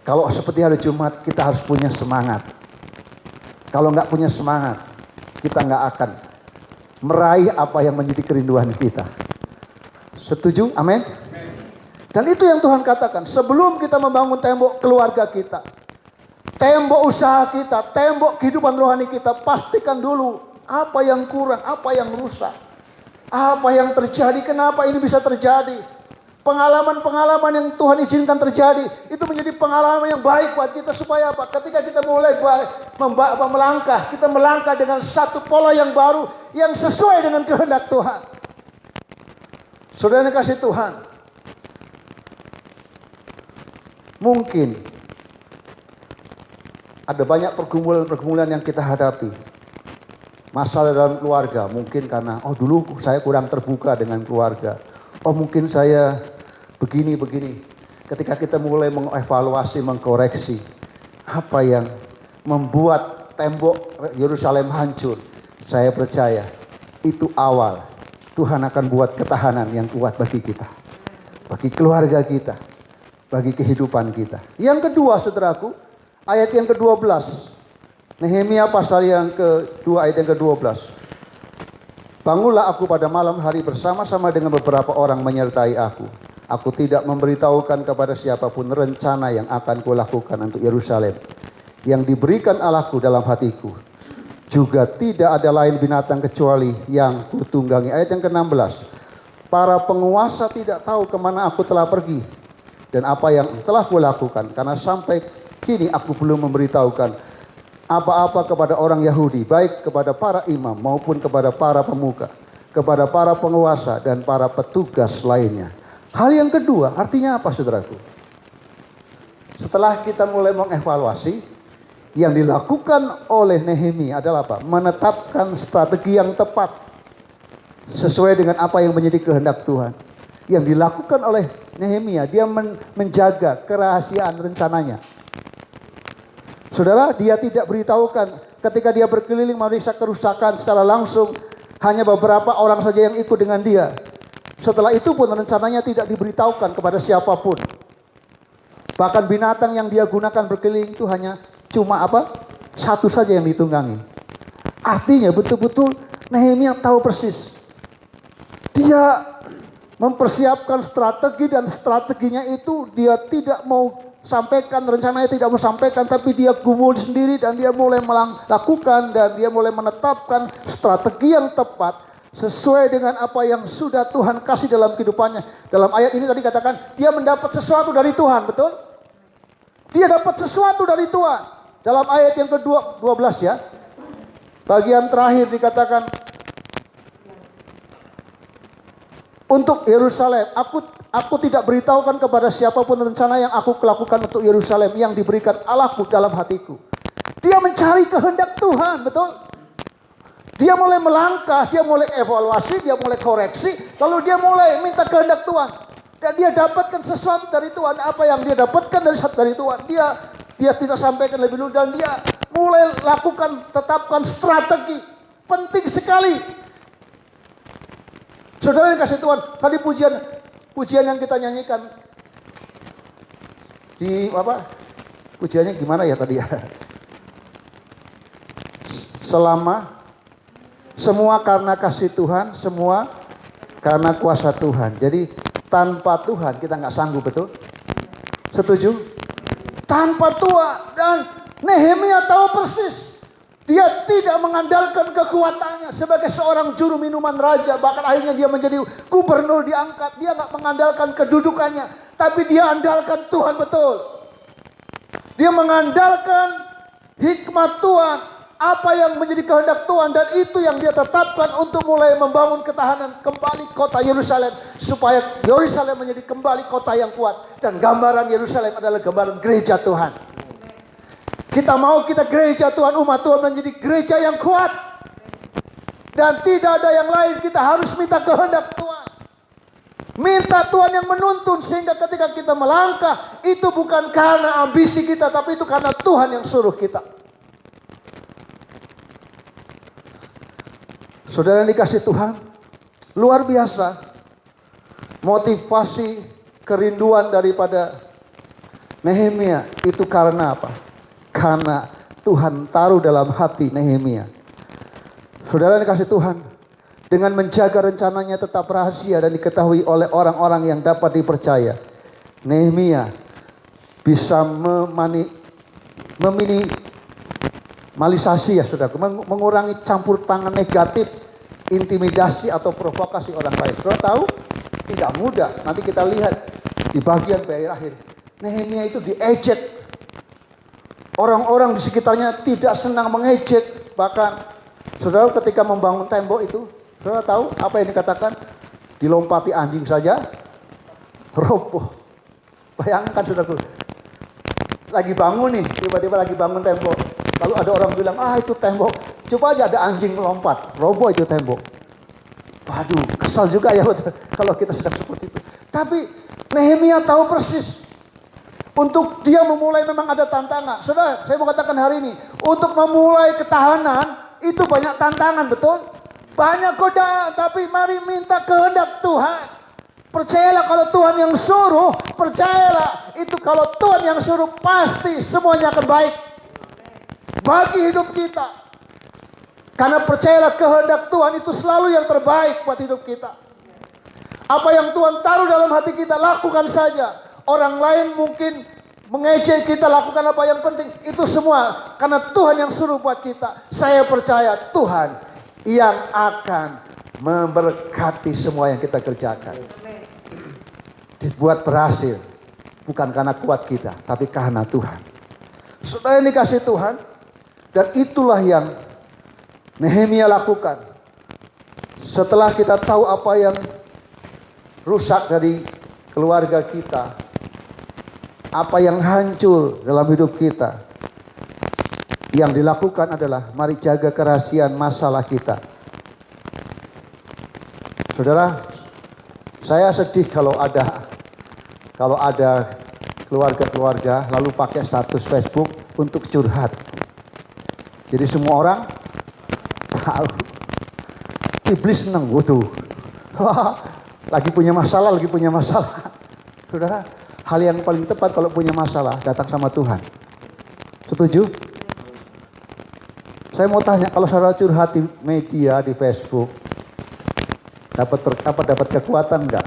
Kalau seperti hari Jumat, kita harus punya semangat. Kalau nggak punya semangat, kita nggak akan meraih apa yang menjadi kerinduan kita. Setuju? Amin. Dan itu yang Tuhan katakan, sebelum kita membangun tembok keluarga kita, tembok usaha kita, tembok kehidupan rohani kita, pastikan dulu apa yang kurang, apa yang rusak, apa yang terjadi, kenapa ini bisa terjadi. Pengalaman-pengalaman yang Tuhan izinkan terjadi, itu menjadi pengalaman yang baik buat kita, supaya apa? Ketika kita mulai melangkah, kita melangkah dengan satu pola yang baru, yang sesuai dengan kehendak Tuhan. Saudara yang kasih Tuhan, mungkin ada banyak pergumulan-pergumulan yang kita hadapi. Masalah dalam keluarga, mungkin karena, dulu saya kurang terbuka dengan keluarga. Mungkin saya begini. Ketika kita mulai mengevaluasi, mengkoreksi, apa yang membuat tembok Yerusalem hancur, saya percaya itu awal Tuhan akan buat ketahanan yang kuat bagi kita, bagi keluarga kita, bagi kehidupan kita. Yang kedua, saudaraku, ayat yang ke-12. Nehemia pasal yang kedua, ayat yang ke-12. Bangunlah aku pada malam hari bersama-sama dengan beberapa orang menyertai aku. Aku tidak memberitahukan kepada siapapun rencana yang akan kulakukan untuk Yerusalem, yang diberikan Allahku dalam hatiku. Juga tidak ada lain binatang kecuali yang kutunggangi. Ayat yang ke-16. Para penguasa tidak tahu kemana aku telah pergi dan apa yang telah kulakukan, karena sampai kini aku belum memberitahukan apa-apa kepada orang Yahudi, baik kepada para imam maupun kepada para pemuka, kepada para penguasa dan para petugas lainnya. Hal yang kedua, artinya apa, saudaraku? Setelah kita mulai mengevaluasi, yang dilakukan oleh Nehemia adalah apa? Menetapkan strategi yang tepat sesuai dengan apa yang menjadi kehendak Tuhan. Yang dilakukan oleh Nehemia, dia menjaga kerahasiaan rencananya. Saudara, dia tidak beritahukan ketika dia berkeliling memeriksa kerusakan secara langsung, hanya beberapa orang saja yang ikut dengan dia. Setelah itu pun rencananya tidak diberitahukan kepada siapapun. Bahkan binatang yang dia gunakan berkeliling itu hanya cuma satu saja yang ditunggangi. Artinya betul-betul Nehemia tahu persis. Dia mempersiapkan strategi, dan strateginya itu dia tidak mau sampaikan, rencananya tidak mau sampaikan, tapi dia gumul sendiri dan dia mulai melakukan dan dia mulai menetapkan strategi yang tepat sesuai dengan apa yang sudah Tuhan kasih dalam kehidupannya. Dalam ayat ini tadi katakan, dia mendapat sesuatu dari Tuhan, betul? Dia dapat sesuatu dari Tuhan. Dalam ayat yang ke-12 ya, bagian terakhir dikatakan, untuk Yerusalem, aku tidak beritahukan kepada siapapun rencana yang aku lakukan untuk Yerusalem yang diberikan Allahku dalam hatiku. Dia mencari kehendak Tuhan, betul? Dia mulai melangkah, dia mulai evaluasi, dia mulai koreksi, lalu dia mulai minta kehendak Tuhan. Dan dia dapatkan sesuatu dari Tuhan. Apa yang dia dapatkan dari Tuhan, dia tidak sampaikan lebih dulu, dan dia mulai tetapkan strategi. Penting sekali. Saudara yang kasih Tuhan, tadi pujian yang kita nyanyikan di pujiannya gimana ya tadi ya? Semua karena kasih Tuhan, semua karena kuasa Tuhan. Jadi tanpa Tuhan kita nggak sanggup, betul? Setuju? Tanpa Tuhan. Dan Nehemia tahu persis. Dia tidak mengandalkan kekuatannya sebagai seorang juru minuman raja. Bahkan akhirnya dia menjadi gubernur, diangkat. Dia nggak mengandalkan kedudukannya, tapi dia andalkan Tuhan, betul. Dia mengandalkan hikmat Tuhan, apa yang menjadi kehendak Tuhan, dan itu yang dia tetapkan untuk mulai membangun ketahanan kembali kota Yerusalem, supaya Yerusalem menjadi kembali kota yang kuat. Dan gambaran Yerusalem adalah gambaran gereja Tuhan. Kita mau gereja Tuhan, umat Tuhan menjadi gereja yang kuat. Dan tidak ada yang lain, kita harus minta kehendak Tuhan. Minta Tuhan yang menuntun, sehingga ketika kita melangkah, itu bukan karena ambisi kita, tapi itu karena Tuhan yang suruh kita. Saudara yang dikasih Tuhan, luar biasa motivasi kerinduan daripada Nehemia itu karena apa? Karena Tuhan taruh dalam hati Nehemia. Saudara yang dikasih Tuhan, dengan menjaga rencananya tetap rahasia dan diketahui oleh orang-orang yang dapat dipercaya, Nehemia bisa meminimalisasi ya saudara, mengurangi campur tangan negatif, intimidasi atau provokasi orang lain. Saudara tahu, tidak mudah. Nanti kita lihat di bagian akhir, Nehemia itu diejek. Orang-orang di sekitarnya tidak senang mengejek. Bahkan saudara ketika membangun tembok itu, saudara tahu apa yang dikatakan? Dilompati anjing saja roboh. Bayangkan saudara, lagi bangun nih, tiba-tiba lagi bangun tembok, lalu ada orang bilang, itu tembok, coba aja ada anjing melompat, roboh itu tembok. Waduh, kesal juga ya kalau kita sedang seperti itu. Tapi Nehemia tahu persis. Untuk dia memulai memang ada tantangan. Saudara, saya mau katakan hari ini, untuk memulai ketahanan itu banyak tantangan, betul? Banyak godaan, tapi mari minta kehendak Tuhan. Percayalah kalau Tuhan yang suruh, percayalah itu kalau Tuhan yang suruh pasti semuanya akan baik bagi hidup kita. Karena percayalah kehendak Tuhan itu selalu yang terbaik buat hidup kita. Apa yang Tuhan taruh dalam hati kita, lakukan saja. Orang lain mungkin mengejek kita, lakukan apa yang penting. Itu semua karena Tuhan yang suruh buat kita. Saya percaya Tuhan yang akan memberkati semua yang kita kerjakan. Dibuat berhasil. Bukan karena kuat kita, tapi karena Tuhan. Saudara yang dikasih Tuhan. Dan itulah yang Nehemia lakukan. Setelah kita tahu apa yang rusak dari keluarga kita, apa yang hancur dalam hidup kita, yang dilakukan adalah mari jaga kerahasiaan masalah kita. Saudara, saya sedih kalau ada keluarga-keluarga lalu pakai status Facebook untuk curhat. Jadi semua orang tahu. Iblis senang, waduh. Lagi punya masalah. Saudara, hal yang paling tepat kalau punya masalah, datang sama Tuhan. Setuju? Saya mau tanya, kalau saudara curhat di media, di Facebook, dapat kekuatan enggak?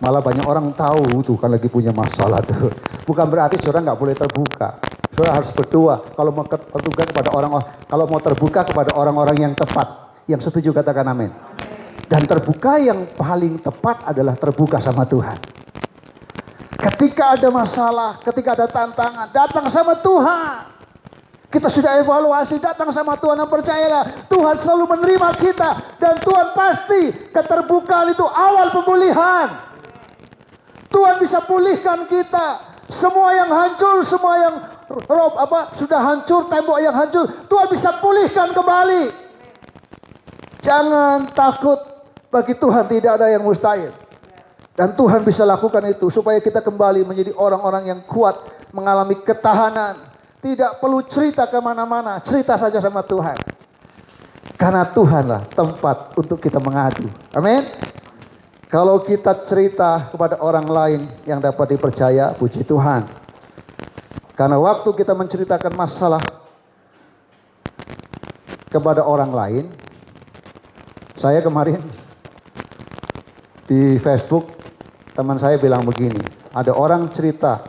Malah banyak orang tahu tuh kan lagi punya masalah tuh. Bukan berarti saudara nggak boleh terbuka. Saudara harus berdoa kalau mau terbuka kepada orang-orang yang tepat, Yang setuju katakan amin. Dan terbuka yang paling tepat adalah terbuka sama Tuhan. Ketika ada masalah, ketika ada tantangan, datang sama Tuhan. Kita sudah evaluasi, datang sama Tuhan dan percayalah Tuhan selalu menerima kita. Dan Tuhan pasti keterbukaan itu awal pemulihan. Tuhan bisa pulihkan kita. Semua yang hancur, semua yang sudah hancur, tembok yang hancur, Tuhan bisa pulihkan kembali. Jangan takut, bagi Tuhan tidak ada yang mustahil. Dan Tuhan bisa lakukan itu supaya kita kembali menjadi orang-orang yang kuat, mengalami ketahanan. Tidak perlu cerita kemana-mana, cerita saja sama Tuhan. Karena Tuhanlah tempat untuk kita mengadu. Amin. Kalau kita cerita kepada orang lain yang dapat dipercaya, puji Tuhan. Karena waktu kita menceritakan masalah kepada orang lain, saya kemarin di Facebook, teman saya bilang begini, ada orang cerita.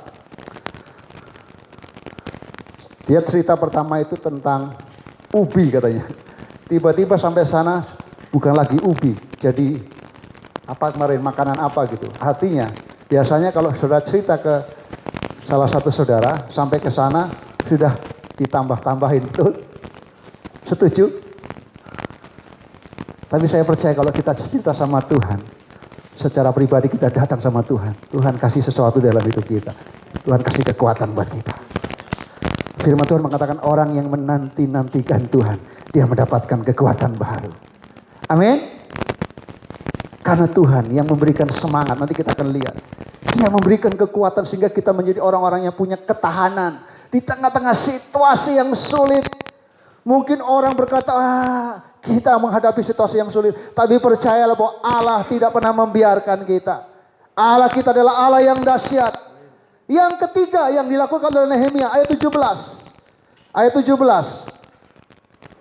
Dia cerita pertama itu tentang ubi katanya. Tiba-tiba sampai sana bukan lagi ubi, jadi apa kemarin, makanan apa gitu. Artinya biasanya kalau saudara cerita ke salah satu saudara, sampai ke sana sudah ditambah-tambahin, betul? Setuju? Tapi saya percaya kalau kita cerita sama Tuhan, secara pribadi kita datang sama Tuhan, Tuhan kasih sesuatu dalam hidup kita. Tuhan kasih kekuatan buat kita. Firman Tuhan mengatakan orang yang menanti-nantikan Tuhan, dia mendapatkan kekuatan baru. Amin. Karena Tuhan yang memberikan semangat, nanti kita akan lihat. Dia memberikan kekuatan sehingga kita menjadi orang-orang yang punya ketahanan. Di tengah-tengah situasi yang sulit. Mungkin orang berkata, kita menghadapi situasi yang sulit. Tapi percayalah bahwa Allah tidak pernah membiarkan kita. Allah kita adalah Allah yang dahsyat. Yang ketiga yang dilakukan oleh Nehemia ayat 17. Ayat 17.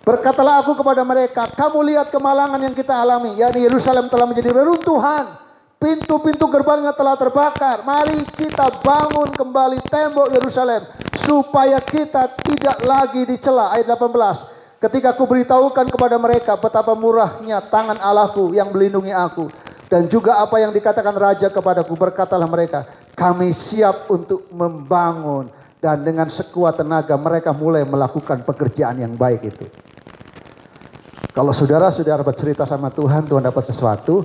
Berkatalah aku kepada mereka, kamu lihat kemalangan yang kita alami, yakni Yerusalem telah menjadi reruntuhan, pintu-pintu gerbangnya telah terbakar. Mari kita bangun kembali tembok Yerusalem supaya kita tidak lagi dicela. Ayat 18. Ketika aku beritahukan kepada mereka betapa murahnya tangan Allahku yang melindungi aku, dan juga apa yang dikatakan raja kepadaku, berkatalah mereka, kami siap untuk membangun. Dan dengan sekuat tenaga mereka mulai melakukan pekerjaan yang baik itu. Kalau saudara-saudara bercerita sama Tuhan, Tuhan dapat sesuatu,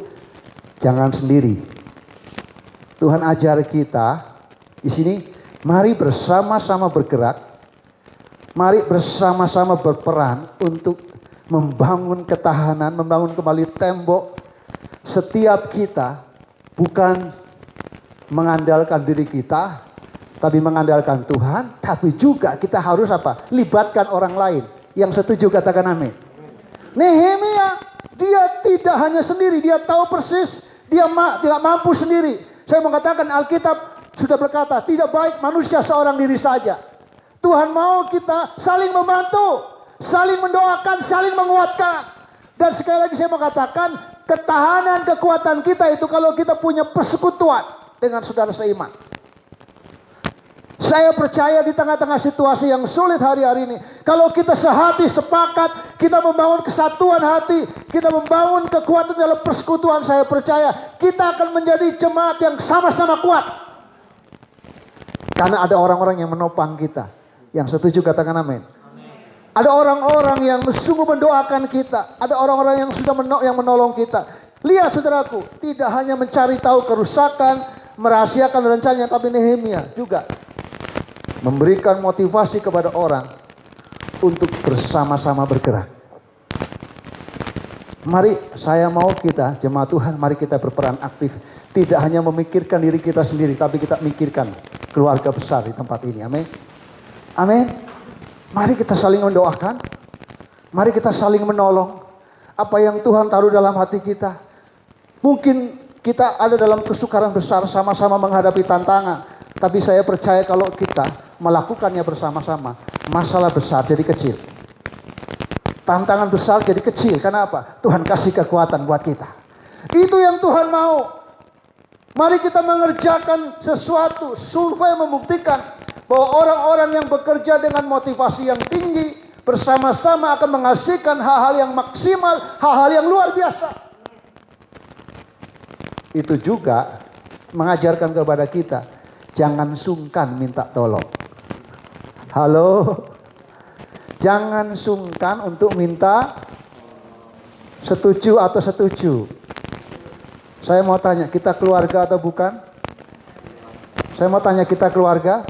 jangan sendiri. Tuhan ajar kita di sini, mari bersama-sama bergerak. Mari bersama-sama berperan untuk membangun ketahanan, membangun kembali tembok. Setiap kita bukan mengandalkan diri kita, tapi mengandalkan Tuhan, tapi juga kita harus apa? Libatkan orang lain. Yang setuju katakan amin. Nehemia, dia tidak hanya sendiri, dia tahu persis, dia tidak mampu sendiri. Saya mengatakan Alkitab sudah berkata, tidak baik manusia seorang diri saja. Tuhan mau kita saling membantu, saling mendoakan, saling menguatkan. Dan sekali lagi saya mengatakan, ketahanan, kekuatan kita itu kalau kita punya persekutuan dengan saudara seiman. Saya percaya di tengah-tengah situasi yang sulit hari-hari ini, kalau kita sehati, sepakat, kita membangun kesatuan hati, kita membangun kekuatan dalam persekutuan, saya percaya kita akan menjadi jemaat yang sama-sama kuat. Karena ada orang-orang yang menopang kita. Yang setuju katakan amin. Ada orang-orang yang sungguh mendoakan kita, ada orang-orang yang sudah menolong kita. Lihat saudaraku, tidak hanya mencari tahu kerusakan, merahasiakan rencananya, tapi Nehemia juga memberikan motivasi kepada orang untuk bersama-sama bergerak. Mari saya mau kita jemaat Tuhan, mari kita berperan aktif. Tidak hanya memikirkan diri kita sendiri, tapi kita mikirkan keluarga besar di tempat ini. Amin. Amin. Mari kita saling mendoakan. Mari kita saling menolong. Apa yang Tuhan taruh dalam hati kita. Mungkin kita ada dalam kesukaran besar, sama-sama menghadapi tantangan. Tapi saya percaya kalau kita melakukannya bersama-sama, masalah besar jadi kecil. Tantangan besar jadi kecil. Karena apa? Tuhan kasih kekuatan buat kita. Itu yang Tuhan mau. Mari kita mengerjakan sesuatu supaya membuktikan bahwa orang-orang yang bekerja dengan motivasi yang tinggi, bersama-sama akan menghasilkan hal-hal yang maksimal, hal-hal yang luar biasa. Itu juga mengajarkan kepada kita, jangan sungkan minta tolong. Halo, jangan sungkan untuk minta setuju atau setuju. Saya mau tanya, kita keluarga atau bukan? Saya mau tanya, kita keluarga?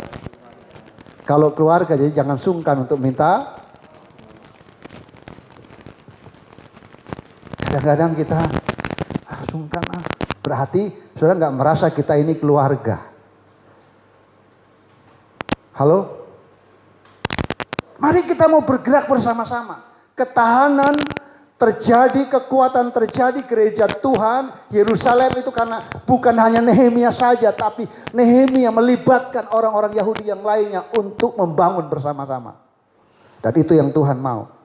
Kalau keluarga, jadi jangan sungkan untuk minta. Kadang-kadang kita sungkan. Berarti saudara nggak merasa kita ini keluarga. Halo? Mari kita mau bergerak bersama-sama. Ketahanan terjadi, kekuatan terjadi, gereja Tuhan Yerusalem itu karena bukan hanya Nehemia saja, tapi Nehemia melibatkan orang-orang Yahudi yang lainnya untuk membangun bersama-sama. Dan itu yang Tuhan mau.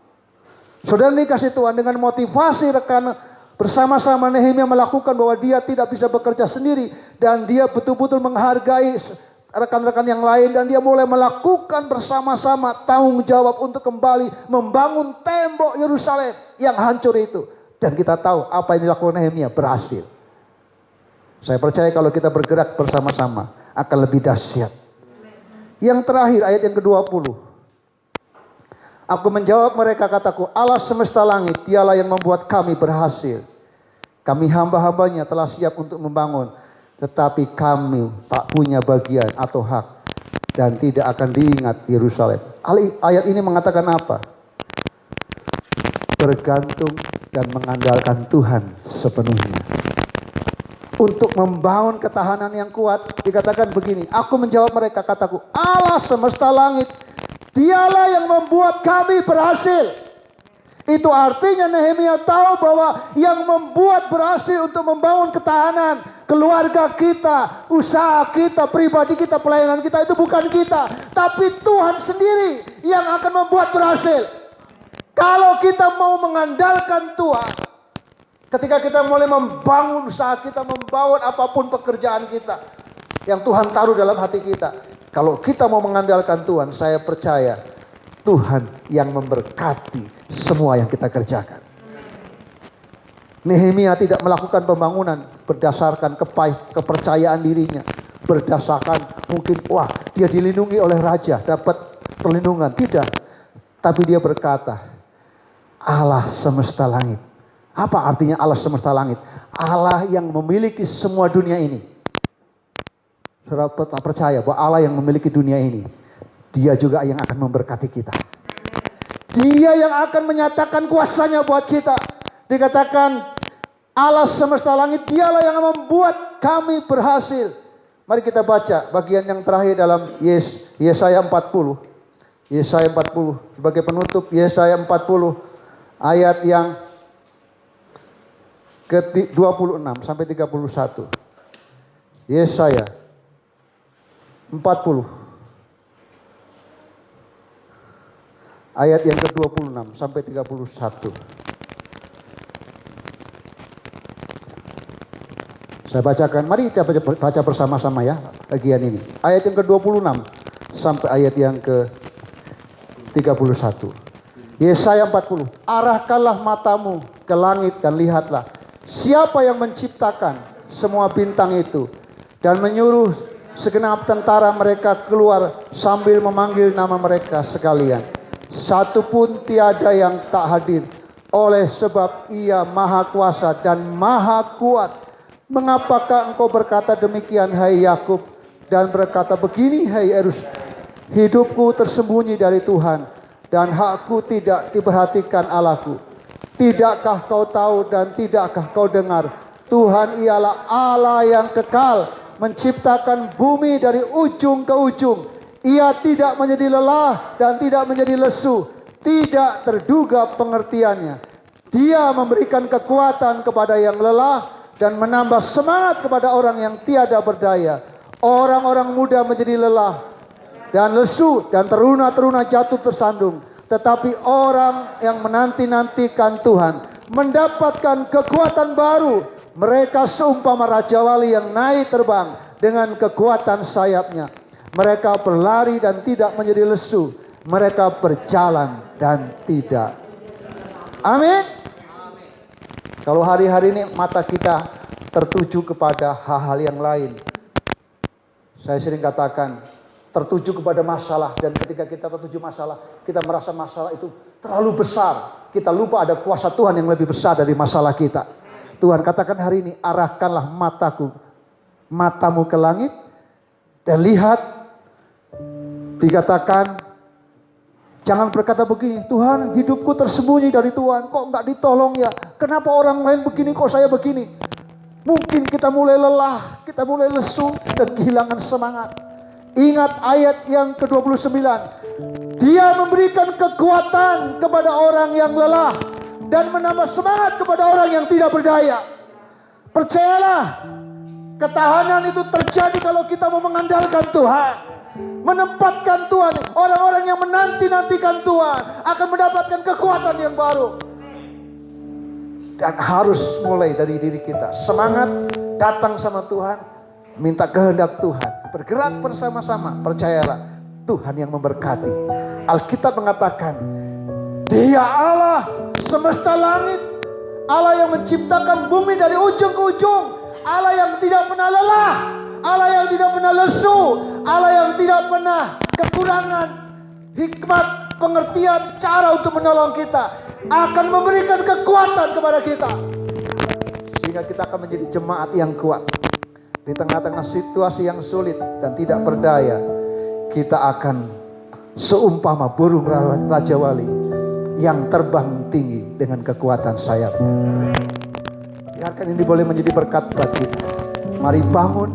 Saudara dikasih Tuhan dengan motivasi rekan bersama-sama Nehemia melakukan bahwa dia tidak bisa bekerja sendiri dan dia betul-betul menghargai rekan-rekan yang lain, dan dia mulai melakukan bersama-sama tanggung jawab untuk kembali membangun tembok Yerusalem yang hancur itu. Dan kita tahu apa yang dilakukan Nehemia berhasil. Saya percaya kalau kita bergerak bersama-sama akan lebih dahsyat. Yang terakhir ayat yang ke-20. Aku menjawab mereka, kataku, Allah semesta langit, dialah yang membuat kami berhasil. Kami hamba-hambanya telah siap untuk membangun, tetapi kami tak punya bagian atau hak dan tidak akan diingat Yerusalem. Ayat ini mengatakan apa? Bergantung dan mengandalkan Tuhan sepenuhnya. Untuk membangun ketahanan yang kuat, dikatakan begini, aku menjawab mereka, kataku, Allah semesta langit, dialah yang membuat kami berhasil. Itu artinya Nehemia tahu bahwa yang membuat berhasil untuk membangun ketahanan keluarga kita, usaha kita, pribadi kita, pelayanan kita, itu bukan kita, tapi Tuhan sendiri yang akan membuat berhasil. Kalau kita mau mengandalkan Tuhan, ketika kita mulai membangun usaha kita, membangun apapun pekerjaan kita yang Tuhan taruh dalam hati kita, kalau kita mau mengandalkan Tuhan, saya percaya Tuhan yang memberkati semua yang kita kerjakan. Nehemia tidak melakukan pembangunan berdasarkan kepercayaan dirinya, berdasarkan mungkin dia dilindungi oleh raja, dapat perlindungan. Tidak, tapi dia berkata, Allah semesta langit. Apa artinya Allah semesta langit? Allah yang memiliki semua dunia ini. Saudara percaya bahwa Allah yang memiliki dunia ini, Dia juga yang akan memberkati kita. Dia yang akan menyatakan kuasanya buat kita. Dikatakan Allah semesta langit, dialah yang membuat kami berhasil. Mari kita baca bagian yang terakhir dalam Yesaya 40. Yesaya 40 sebagai penutup, Yesaya 40 ayat yang ke-26 sampai 31. Yesaya 40 ayat yang ke-26 sampai 31. Saya bacakan, mari kita baca bersama-sama ya bagian ini. Ayat yang ke-26 sampai ayat yang ke-31. Yesaya 40. Arahkanlah matamu ke langit dan lihatlah, siapa yang menciptakan semua bintang itu dan menyuruh segenap tentara mereka keluar sambil memanggil nama mereka sekalian. Satu pun tiada yang tak hadir, oleh sebab Ia maha kuasa dan maha kuat. Mengapakah engkau berkata demikian, hai Yakub, dan berkata begini, hai Erus, hidupku tersembunyi dari Tuhan, dan hakku tidak diperhatikan Allahku. Tidakkah kau tahu dan tidakkah kau dengar, Tuhan ialah Allah yang kekal, menciptakan bumi dari ujung ke ujung. Ia tidak menjadi lelah dan tidak menjadi lesu, tidak terduga pengertiannya. Dia memberikan kekuatan kepada yang lelah dan menambah semangat kepada orang yang tiada berdaya. Orang-orang muda menjadi lelah dan lesu dan teruna-teruna jatuh tersandung. Tetapi orang yang menanti-nantikan Tuhan mendapatkan kekuatan baru. Mereka seumpama Raja Wali yang naik terbang dengan kekuatan sayapnya. Mereka berlari dan tidak menjadi lesu, mereka berjalan dan tidak. Amin. Kalau hari-hari ini mata kita tertuju kepada hal-hal yang lain, saya sering katakan tertuju kepada masalah, dan ketika kita tertuju masalah, kita merasa masalah itu terlalu besar. Kita lupa ada kuasa Tuhan yang lebih besar dari masalah kita. Tuhan katakan hari ini, arahkanlah matamu ke langit dan lihat. Dikatakan, jangan berkata begini, Tuhan hidupku tersembunyi dari Tuhan, kok enggak ditolong ya? Kenapa orang lain begini, kok saya begini? Mungkin kita mulai lelah, kita mulai lesu dan kehilangan semangat. Ingat ayat yang ke-29. Dia memberikan kekuatan kepada orang yang lelah dan menambah semangat kepada orang yang tidak berdaya. Percayalah, ketahanan itu terjadi kalau kita mau mengandalkan Tuhan, menempatkan Tuhan. Orang-orang yang menanti-nantikan Tuhan akan mendapatkan kekuatan yang baru. Dan harus mulai dari diri kita. Semangat datang sama Tuhan, minta kehendak Tuhan, bergerak bersama-sama. Percayalah, Tuhan yang memberkati. Alkitab mengatakan, Dia Allah semesta langit, Allah yang menciptakan bumi dari ujung ke ujung, Allah yang tidak pernah lelah, Allah yang tidak pernah lesu, Allah yang tidak pernah kekurangan hikmat, pengertian, cara untuk menolong kita, akan memberikan kekuatan kepada kita, sehingga kita akan menjadi jemaat yang kuat. Di tengah-tengah situasi yang sulit dan tidak berdaya, kita akan seumpama burung Raja Wali yang terbang tinggi dengan kekuatan sayap. Biarkan ini boleh menjadi berkat buat kita. Mari bangun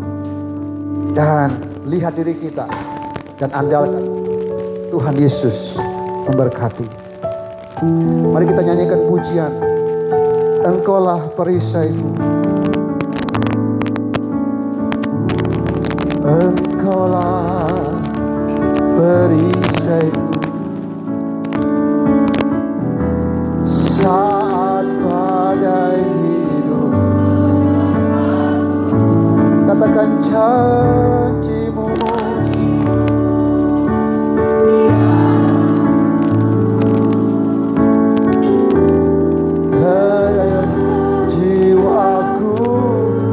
dan lihat diri kita dan andalkan Tuhan Yesus memberkati. Mari kita nyanyikan pujian, Engkaulah perisaiku. Engkaulah perisaiku saat badai hidup. Katakan janji-Mu, jiwaku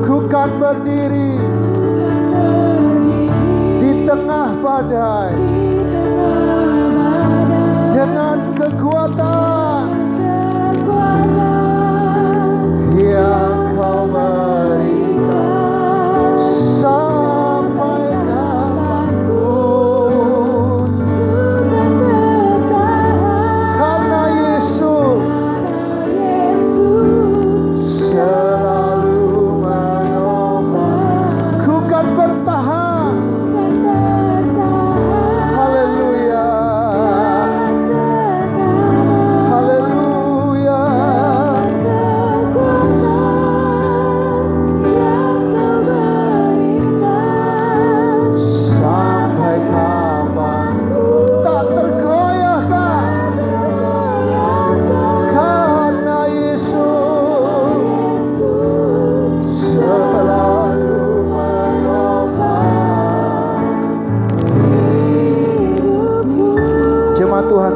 ku kan berdiri di tengah badai dengan kekuatan yang Kau berikan sampai kapanpun. Karena Yesus selalu menopang, ku kan bertahan. Haleluya, haleluya. Sampai kapan tak tergoyahkan, karena Yesus selalu menopang hidupku. Jemaat Tuhan,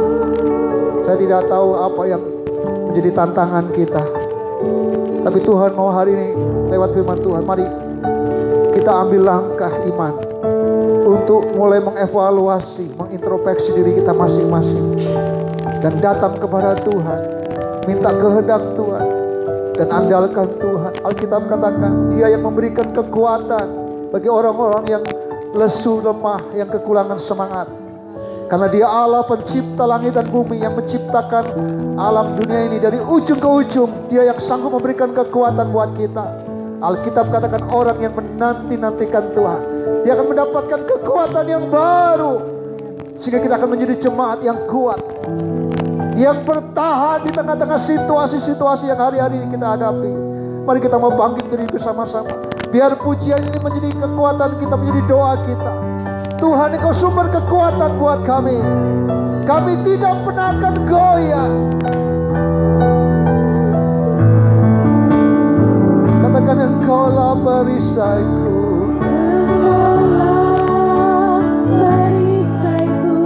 saya tidak tahu apa yang menjadi tantangan kita, tapi Tuhan mau hari ini lewat firman Tuhan, mari kita ambil langkah iman untuk mulai mengevaluasi, mengintrospeksi diri kita masing-masing, dan datang kepada Tuhan, minta kehendak Tuhan, dan andalkan Tuhan. Alkitab katakan, Dia yang memberikan kekuatan bagi orang-orang yang lesu, lemah, yang kekurangan semangat. Karena Dia Allah pencipta langit dan bumi, yang menciptakan alam dunia ini dari ujung ke ujung. Dia yang sanggup memberikan kekuatan buat kita. Alkitab katakan, orang yang menanti-nantikan Tuhan, dia akan mendapatkan kekuatan yang baru, sehingga kita akan menjadi jemaat yang kuat, yang bertahan di tengah-tengah situasi-situasi yang hari-hari ini kita hadapi. Mari kita mau bangkit diri bersama-sama. Biar pujian ini menjadi kekuatan kita, menjadi doa kita. Tuhan, Engkau sumber kekuatan buat kami. Kami tidak pernah akan goyah. Katakan, Engkaulah perisaiku. Engkaulah perisaiku.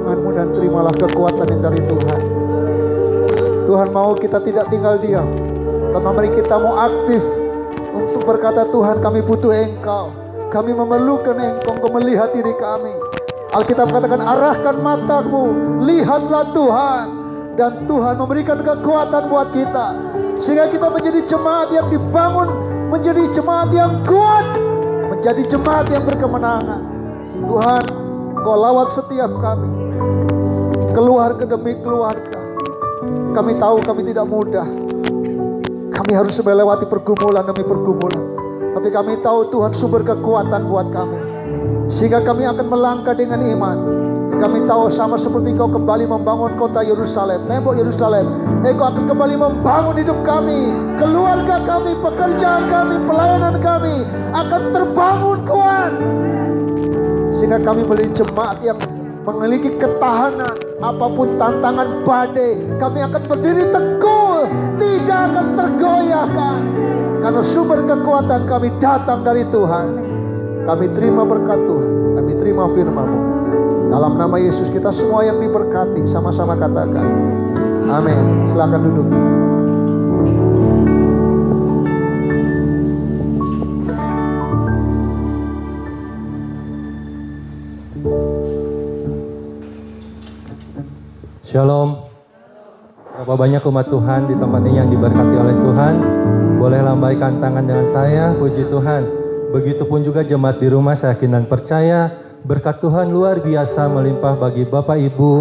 tanganmu dan terimalah kekuatan yang dari Tuhan. Tuhan mau kita tidak tinggal diam, tapi mari kita mau aktif untuk berkata, Tuhan kami butuh Engkau, kami memerlukan Engkau, Engkau melihat diri kami. Alkitab katakan, arahkan matamu, lihatlah Tuhan, dan Tuhan memberikan kekuatan buat kita, sehingga kita menjadi jemaat yang dibangun, menjadi jemaat yang kuat, menjadi jemaat yang berkemenangan. Tuhan, Kau lawat setiap kami, keluarga demi keluarga. Kami tahu kami tidak mudah, kami harus melewati pergumulan demi pergumulan, tapi kami tahu Tuhan sumber kekuatan buat kami, sehingga kami akan melangkah dengan iman. Kami tahu sama seperti Kau kembali membangun kota Yerusalem, tembok Yerusalem, Engkau akan kembali membangun hidup kami, keluarga kami, pekerjaan kami, pelayanan kami akan terbangun kuat, sehingga kami menjadi jemaat yang memiliki ketahanan. Apapun tantangan badai, kami akan berdiri teguh, tidak akan tergoyahkan, karena sumber kekuatan kami datang dari Tuhan. Kami terima berkat Tuhan, kami terima firman-Mu. Dalam nama Yesus kita semua yang diberkati, sama-sama katakan amin. Silakan duduk. Shalom. Berapa banyak umat Tuhan di tempat ini yang diberkati oleh Tuhan? Boleh lambaikan tangan dengan saya, puji Tuhan. Begitupun juga jemaat di rumah, saya yakin dan percaya berkat Tuhan luar biasa melimpah bagi Bapak Ibu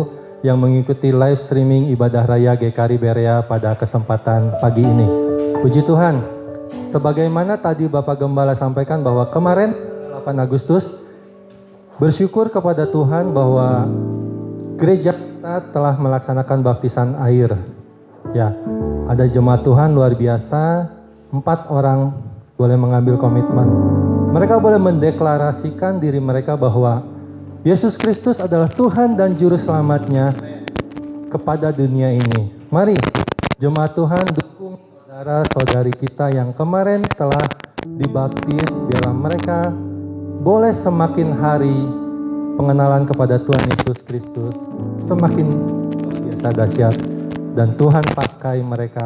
yang mengikuti live streaming ibadah raya GKRI Berea pada kesempatan pagi ini. Puji Tuhan. Sebagaimana tadi Bapak Gembala sampaikan bahwa kemarin 8 Agustus bersyukur kepada Tuhan bahwa gereja kita telah melaksanakan baptisan air. Ya, ada jemaat Tuhan luar biasa, 4 orang boleh mengambil komitmen. Mereka boleh mendeklarasikan diri mereka bahwa Yesus Kristus adalah Tuhan dan Juru Selamatnya kepada dunia ini. Mari, jemaat Tuhan, dukung saudara-saudari kita yang kemarin telah dibaptis, biarlah mereka boleh semakin hari pengenalan kepada Tuhan Yesus Kristus semakin biasa dahsyat, dan Tuhan pakai mereka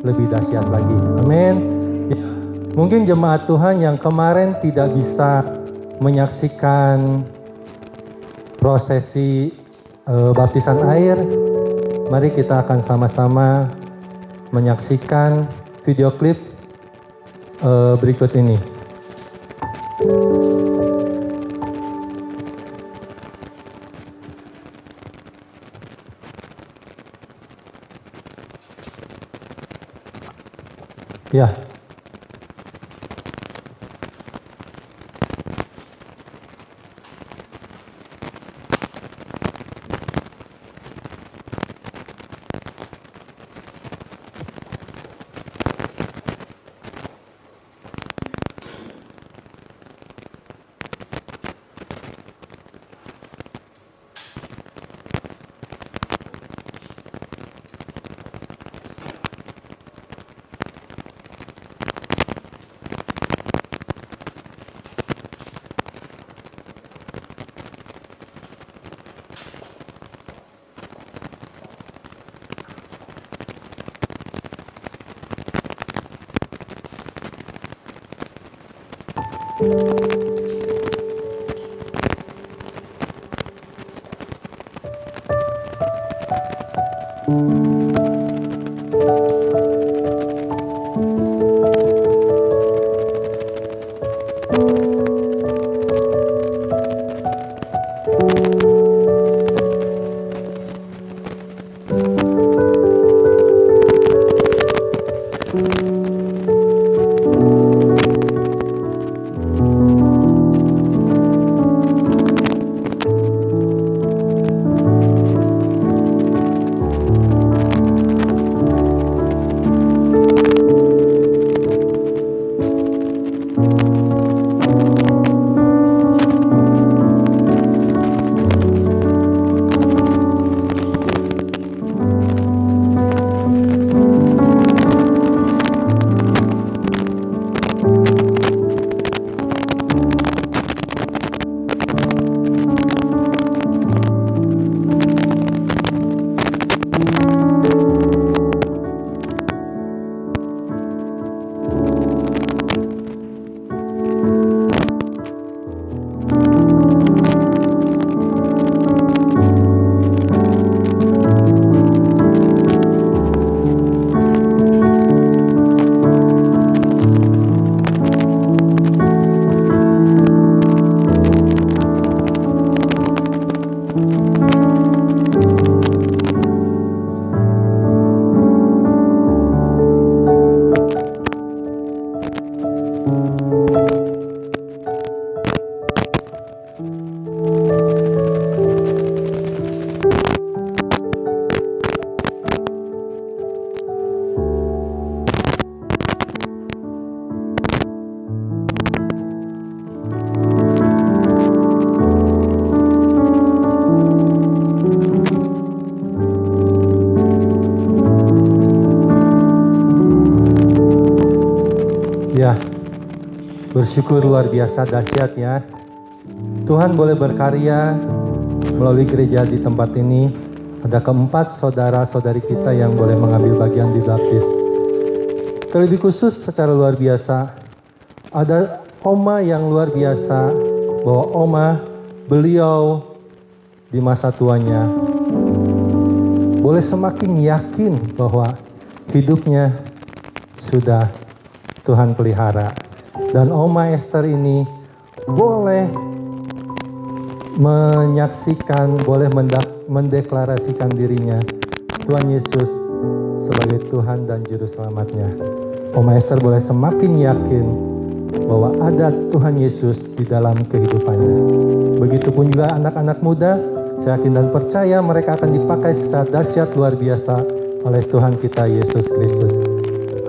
lebih dahsyat lagi. Amin. Ya, mungkin jemaat Tuhan yang kemarin tidak bisa menyaksikan prosesi baptisan air, mari kita akan sama-sama menyaksikan video klip berikut ini. Ya. Bersyukur luar biasa dahsyat ya. Tuhan boleh berkarya melalui gereja di tempat ini. Ada keempat saudara-saudari kita yang boleh mengambil bagian di baptis. Terlebih khusus secara luar biasa, ada Oma yang luar biasa, bahwa Oma, beliau di masa tuanya boleh semakin yakin bahwa hidupnya sudah Tuhan pelihara. Dan Oma Esther ini boleh menyaksikan, boleh mendeklarasikan dirinya Tuhan Yesus sebagai Tuhan dan Juru Selamatnya. Oma Esther boleh semakin yakin bahwa ada Tuhan Yesus di dalam kehidupannya. Begitupun juga anak-anak muda, saya yakin dan percaya mereka akan dipakai secara dahsyat luar biasa oleh Tuhan kita Yesus Kristus.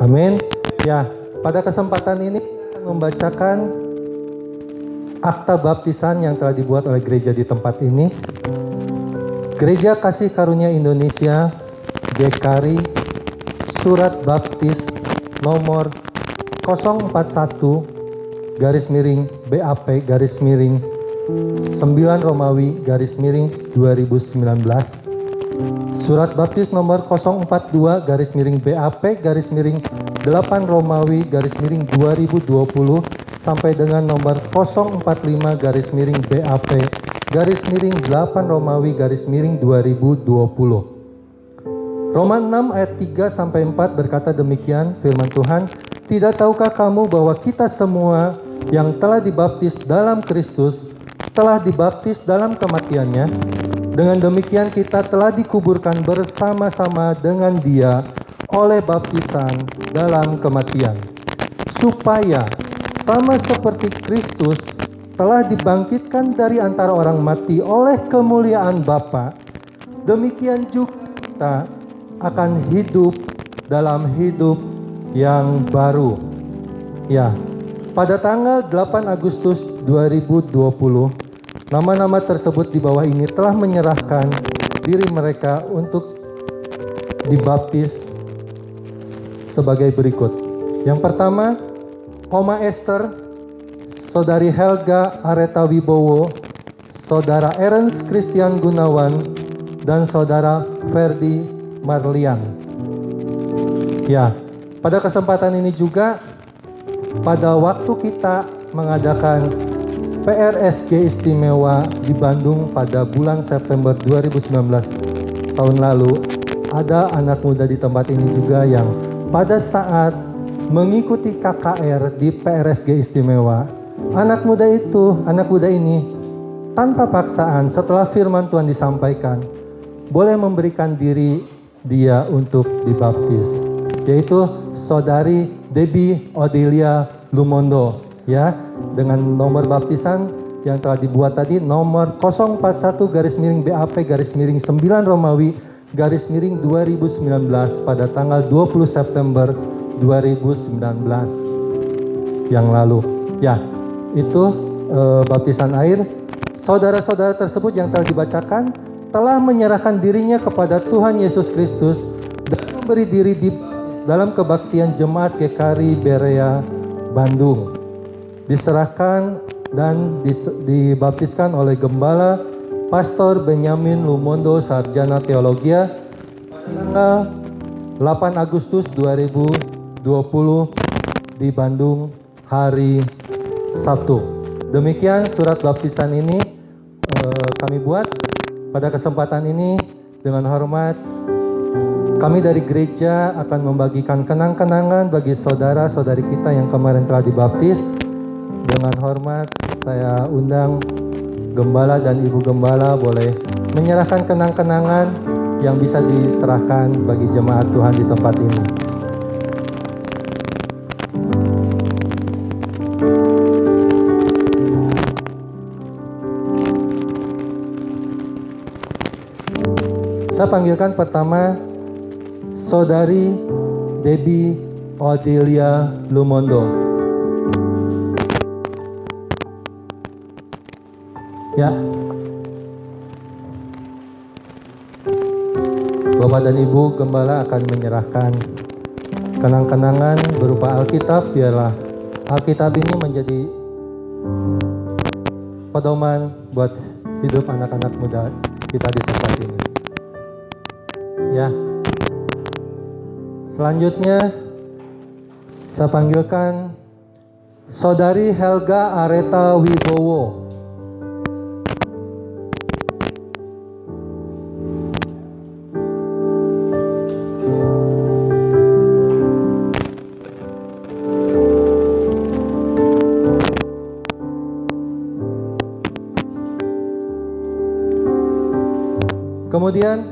Amin. Ya, pada kesempatan ini saya membacakan akta baptisan yang telah dibuat oleh gereja di tempat ini. Gereja Kasih Karunia Indonesia, GKRI, surat baptis nomor 041 /BAP /9 Romawi /2019. Surat baptis nomor 042 /BAP /8 Romawi /2020 sampai dengan nomor 045 /BAP /8 Romawi /2020. Roma 6 ayat 3 sampai 4 berkata demikian, firman Tuhan, "Tidak tahukah kamu bahwa kita semua yang telah dibaptis dalam Kristus telah dibaptis dalam kematiannya? Dengan demikian kita telah dikuburkan bersama-sama dengan Dia oleh baptisan dalam kematian, supaya sama seperti Kristus telah dibangkitkan dari antara orang mati oleh kemuliaan Bapa, demikian juga kita akan hidup dalam hidup yang baru." Ya, pada tanggal 8 Agustus 2020, nama-nama tersebut di bawah ini telah menyerahkan diri mereka untuk dibaptis sebagai berikut. Yang pertama, Oma Esther, Saudari Helga Areta Wibowo, Saudara Ernst Christian Gunawan, dan Saudara Ferdi Marlian. Ya, pada kesempatan ini juga, pada waktu kita mengadakan PRSG Istimewa di Bandung pada bulan September 2019 tahun lalu, ada anak muda di tempat ini juga yang pada saat mengikuti KKR di PRSG Istimewa, anak muda ini tanpa paksaan setelah firman Tuhan disampaikan, boleh memberikan diri dia untuk dibaptis, yaitu Saudari Debbie Odelia Lumondo, ya, dengan nomor baptisan yang telah dibuat tadi, nomor 041 /BAP /9 Romawi /2019 pada tanggal 20 September 2019 yang lalu. Ya, itu baptisan air. Saudara-saudara tersebut yang telah dibacakan telah menyerahkan dirinya kepada Tuhan Yesus Kristus dan memberi diri dalam kebaktian Jemaat GKRI Berea Bandung. Diserahkan dan dibaptiskan oleh Gembala Pastor Benyamin Lumondo, Sarjana Teologia, pada tanggal 8 Agustus 2020 di Bandung, hari Sabtu. Demikian surat baptisan ini kami buat. Pada kesempatan ini, dengan hormat, kami dari gereja akan membagikan kenang-kenangan bagi saudara-saudari kita yang kemarin telah dibaptis. Dengan hormat, saya undang Gembala dan Ibu Gembala boleh menyerahkan kenang-kenangan yang bisa diserahkan bagi jemaat Tuhan di tempat ini. Saya panggilkan pertama Saudari Debbie Odelia Lumondo. Ya. Bapak dan Ibu Gembala akan menyerahkan kenang-kenangan berupa Alkitab. Biarlah Alkitab ini menjadi pedoman buat hidup anak-anak muda kita di tempat ini. Ya. Selanjutnya saya panggilkan Saudari Helga Areta Wibowo. Kemudian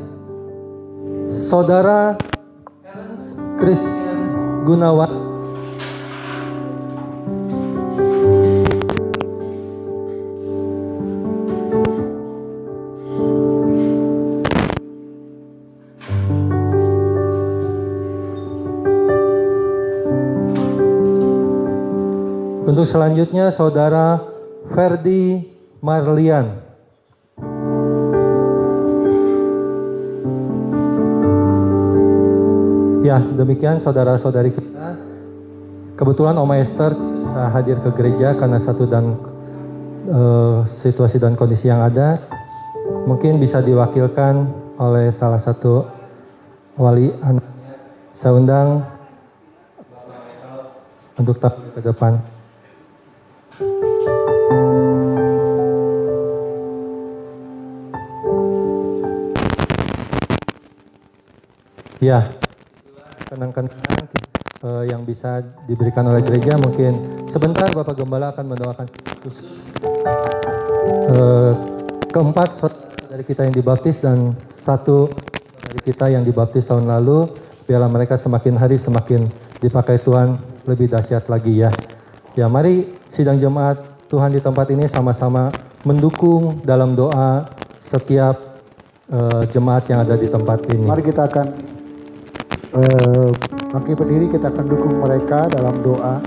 Saudara Christian Gunawan. Untuk selanjutnya Saudara Ferdi Marlian. Ya, demikian saudara-saudari kita. Kebetulan Oma Esther hadir ke gereja karena satu dan situasi dan kondisi yang ada. Mungkin bisa diwakilkan oleh salah satu wali anaknya. Saya undang untuk tampil ke depan. Ya. Kenang-kenangan yang bisa diberikan oleh gereja, mungkin sebentar Bapak Gembala akan mendoakan khusus keempat dari kita yang dibaptis dan satu dari kita yang dibaptis tahun lalu. Biarlah mereka semakin hari semakin dipakai Tuhan lebih dahsyat lagi ya. Ya, mari sidang jemaat Tuhan di tempat ini sama-sama mendukung dalam doa setiap jemaat yang ada di tempat ini. Mari kita akan bangkit berdiri, kita akan dukung mereka dalam doa.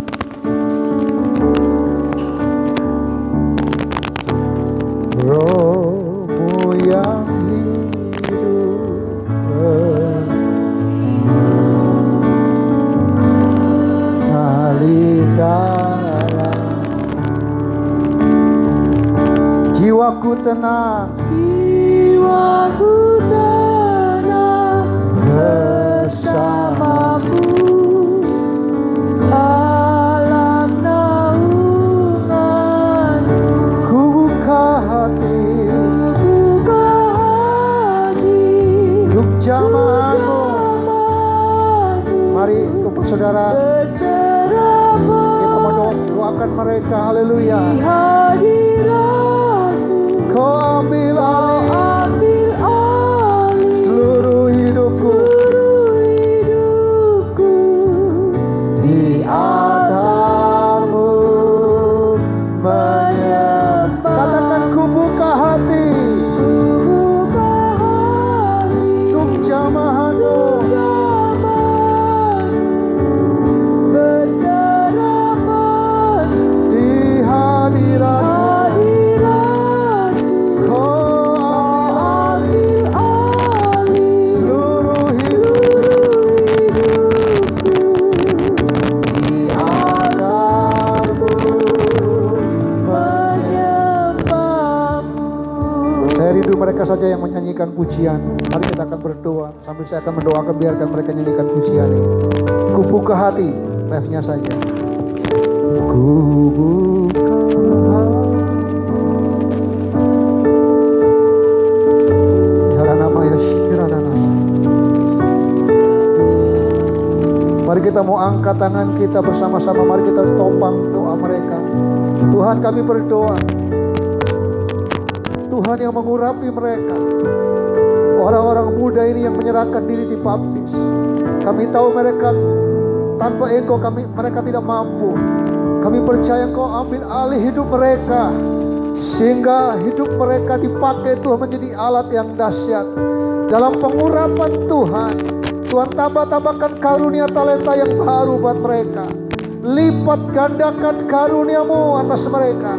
Rohmu yang hidup mengalirkan, jiwaku tenang, jiwaku tenang bersamamu, alam naungan, ku buka hati untuk jamaahmu. Mari untuk saudara kita mendoakan mereka. Haleluya. Kau ambil alih seluruh hidupku, di atasmu menyembah. Katakan ku buka hati untuk jamaahmu, di hadiratmu. Mereka saja yang menyanyikan pujian. Mari kita akan berdoa sambil saya akan mendoakan, biarkan mereka nyanyikan pujian ini. Ku buka hati, live-nya saja. Ku buka hati. Mari kita mau angkat tangan kita bersama-sama. Mari kita topang doa mereka. Tuhan, kami berdoa, Tuhan yang mengurapi mereka, orang-orang muda ini yang menyerahkan diri dibaptis. Kami tahu mereka tanpa ego, mereka tidak mampu. Kami percaya Kau ambil alih hidup mereka, sehingga hidup mereka dipakai Tuhan menjadi alat yang dahsyat dalam pengurapan Tuhan. Tuhan tambahkan karunia talenta yang baru buat mereka. Lipat gandakan karunia-Mu atas mereka,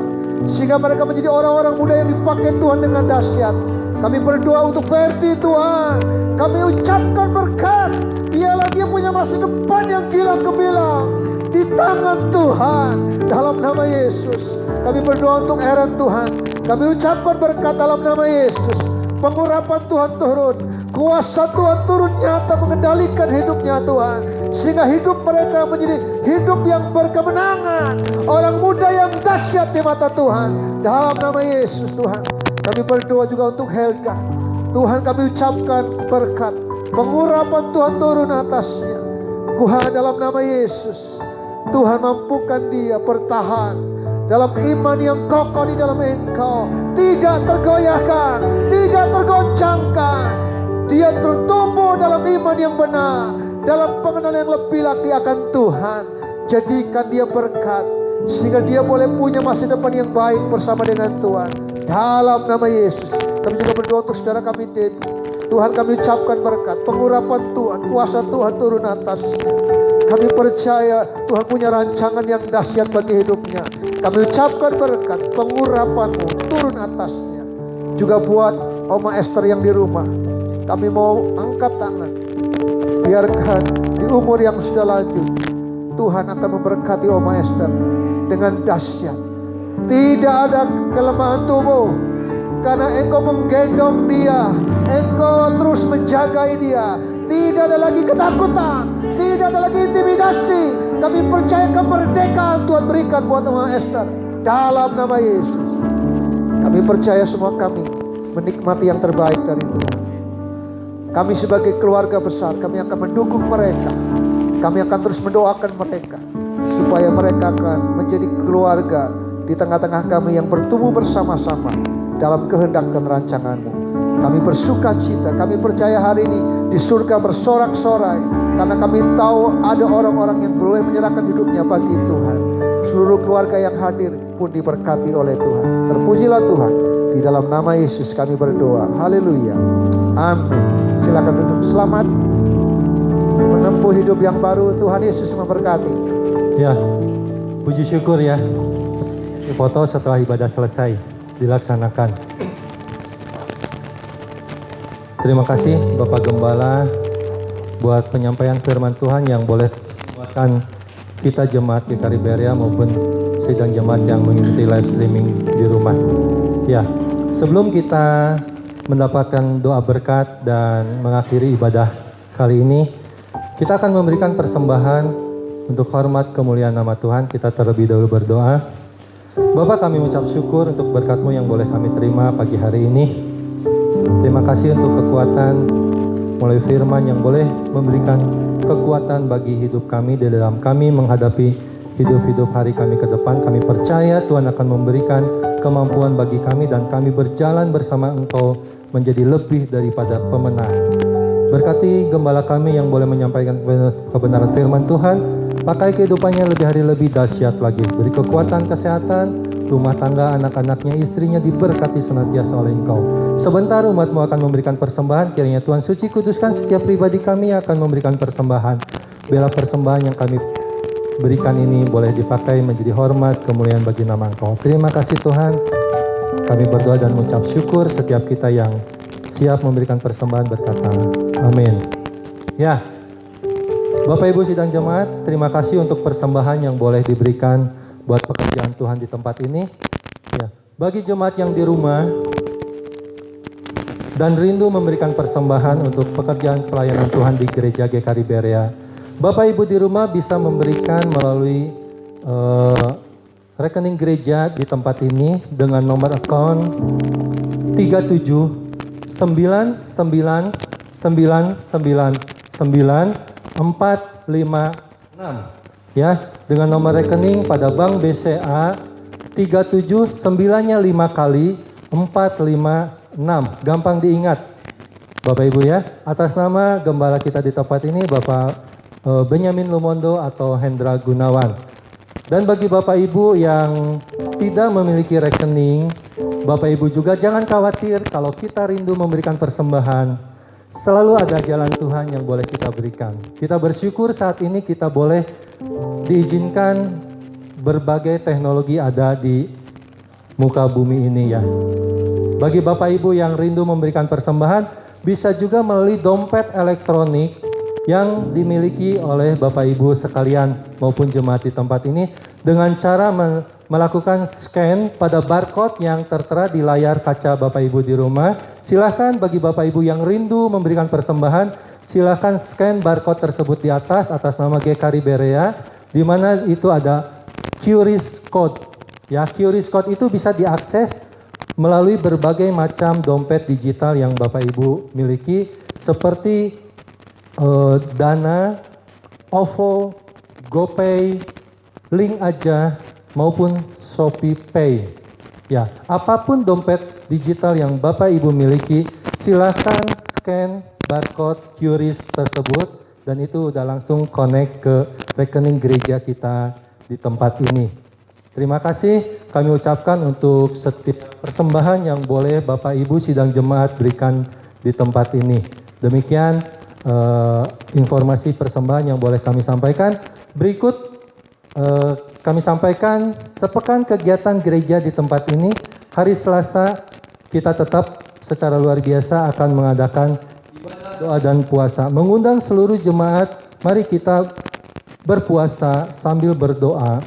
sehingga mereka menjadi orang-orang muda yang dipakai Tuhan dengan dahsyat. Kami berdoa untuk Ferdi Tuhan. Kami ucapkan berkat. Biarlah dia punya masa depan yang gilang gemilang. di tangan Tuhan. Dalam nama Yesus, kami berdoa untuk Aaron Tuhan. Kami ucapkan berkat dalam nama Yesus. Pengurapan Tuhan turun, kuasa Tuhan turun nyata mengendalikan hidupnya Tuhan, sehingga hidup mereka menjadi hidup yang berkemenangan, orang muda yang dahsyat di mata Tuhan. Dalam nama Yesus Tuhan, kami berdoa juga untuk Helga. Tuhan, kami ucapkan berkat, pengurapan Tuhan turun atasnya. Tuhan, dalam nama Yesus, Tuhan mampukan dia bertahan dalam iman yang kokoh di dalam Engkau, tidak tergoyahkan, tidak tergoncangkan. Dia tertumbuh dalam iman yang benar, dalam pengenalan yang lebih lagi akan Tuhan. Jadikan dia berkat, sehingga dia boleh punya masa depan yang baik bersama dengan Tuhan. Dalam nama Yesus, kami juga berdoa untuk saudara kami Debbie. Tuhan, kami ucapkan berkat, pengurapan Tuhan, kuasa Tuhan turun atasnya. Kami percaya Tuhan punya rancangan yang dahsyat bagi hidupnya. Kami ucapkan berkat, pengurapan-Mu turun atasnya. Juga buat Oma Esther yang di rumah, kami mau angkat tangan. Biarkan di umur yang sudah lanjut, Tuhan akan memberkati Oma Esther dengan dahsyat. Tidak ada kelemahan tubuh, karena Engkau menggendong dia, Engkau terus menjagai dia. Tidak ada lagi ketakutan, tidak ada lagi intimidasi. Kami percaya kemerdekaan Tuhan berikan buat Oma Esther. Dalam nama Yesus, kami percaya semua kami menikmati yang terbaik dari Tuhan. Kami sebagai keluarga besar, kami akan mendukung mereka. Kami akan terus mendoakan mereka, supaya mereka akan menjadi keluarga di tengah-tengah kami yang bertumbuh bersama-sama dalam kehendak dan rancangan-Mu. Kami bersuka cita, kami percaya hari ini di surga bersorak-sorai, karena kami tahu ada orang-orang yang boleh menyerahkan hidupnya bagi Tuhan. Seluruh keluarga yang hadir pun diberkati oleh Tuhan. Terpujilah Tuhan. Di dalam nama Yesus kami berdoa. Haleluya. Amin. Silakan duduk. Selamat menempuh hidup yang baru. Tuhan Yesus memberkati. Ya, puji syukur ya. Foto setelah ibadah selesai dilaksanakan. Terima kasih Bapak Gembala buat penyampaian firman Tuhan yang boleh menguatkan kita jemaat di Kariberia maupun sidang jemaat yang mengikuti live streaming di rumah. Ya, sebelum kita mendapatkan doa berkat dan mengakhiri ibadah kali ini, kita akan memberikan persembahan untuk hormat kemuliaan nama Tuhan. Kita terlebih dahulu berdoa. Bapak, kami ucap syukur untuk berkat-Mu yang boleh kami terima pagi hari ini. Terima kasih untuk kekuatan mulai firman yang boleh memberikan kekuatan bagi hidup kami di dalam kami menghadapi hidup-hidup hari kami ke depan. Kami percaya Tuhan akan memberikan kemampuan bagi kami dan kami berjalan bersama Engkau menjadi lebih daripada pemenang. Berkati gembala kami yang boleh menyampaikan kebenaran firman Tuhan. Pakai kehidupannya lebih hari lebih dahsyat lagi. Beri kekuatan, kesehatan, rumah tangga, anak-anaknya, istrinya diberkati senantiasa oleh Engkau. Sebentar umat-Mu akan memberikan persembahan. Kiranya Tuhan suci kuduskan setiap pribadi kami akan memberikan persembahan. Biarlah persembahan yang kami berikan ini boleh dipakai menjadi hormat kemuliaan bagi nama Engkau. Terima kasih Tuhan. Kami berdoa dan mengucap syukur setiap kita yang siap memberikan persembahan berkata amin. Ya, Bapak Ibu sidang jemaat, terima kasih untuk persembahan yang boleh diberikan buat pekerjaan Tuhan di tempat ini. Ya, bagi jemaat yang di rumah dan rindu memberikan persembahan untuk pekerjaan pelayanan Tuhan di Gereja GKI Berea, Bapak Ibu di rumah bisa memberikan melalui rekening gereja di tempat ini dengan nomor account 379999456 ya, dengan nomor rekening pada Bank BCA 379-nya 5 kali 456. Gampang diingat Bapak Ibu ya. Atas nama gembala kita di tempat ini Bapak Benyamin Lumondo atau Hendra Gunawan. Dan bagi Bapak Ibu yang tidak memiliki rekening, Bapak Ibu juga jangan khawatir kalau kita rindu memberikan persembahan. Selalu ada jalan Tuhan yang boleh kita berikan. Kita bersyukur saat ini kita boleh diizinkan berbagai teknologi ada di muka bumi ini ya. Bagi Bapak Ibu yang rindu memberikan persembahan, bisa juga melalui dompet elektronik yang dimiliki oleh Bapak Ibu sekalian maupun jemaat di tempat ini dengan cara melakukan scan pada barcode yang tertera di layar kaca Bapak Ibu di rumah. Silahkan bagi Bapak Ibu yang rindu memberikan persembahan, silahkan scan barcode tersebut di atas nama GKRI Berea, di mana itu ada QRIS Code. Ya, QRIS Code itu bisa diakses melalui berbagai macam dompet digital yang Bapak Ibu miliki seperti Dana, OVO, GoPay, Link Aja, maupun Shopee Pay. Ya, apapun dompet digital yang Bapak Ibu miliki, silakan scan barcode QRIS tersebut dan itu udah langsung connect ke rekening gereja kita di tempat ini. Terima kasih kami ucapkan untuk setiap persembahan yang boleh Bapak Ibu sidang jemaat berikan di tempat ini. Demikian informasi persembahan yang boleh kami sampaikan. Berikut kami sampaikan sepekan kegiatan gereja di tempat ini. Hari Selasa kita tetap secara luar biasa akan mengadakan ibadah doa dan puasa. Mengundang seluruh jemaat, mari kita berpuasa sambil berdoa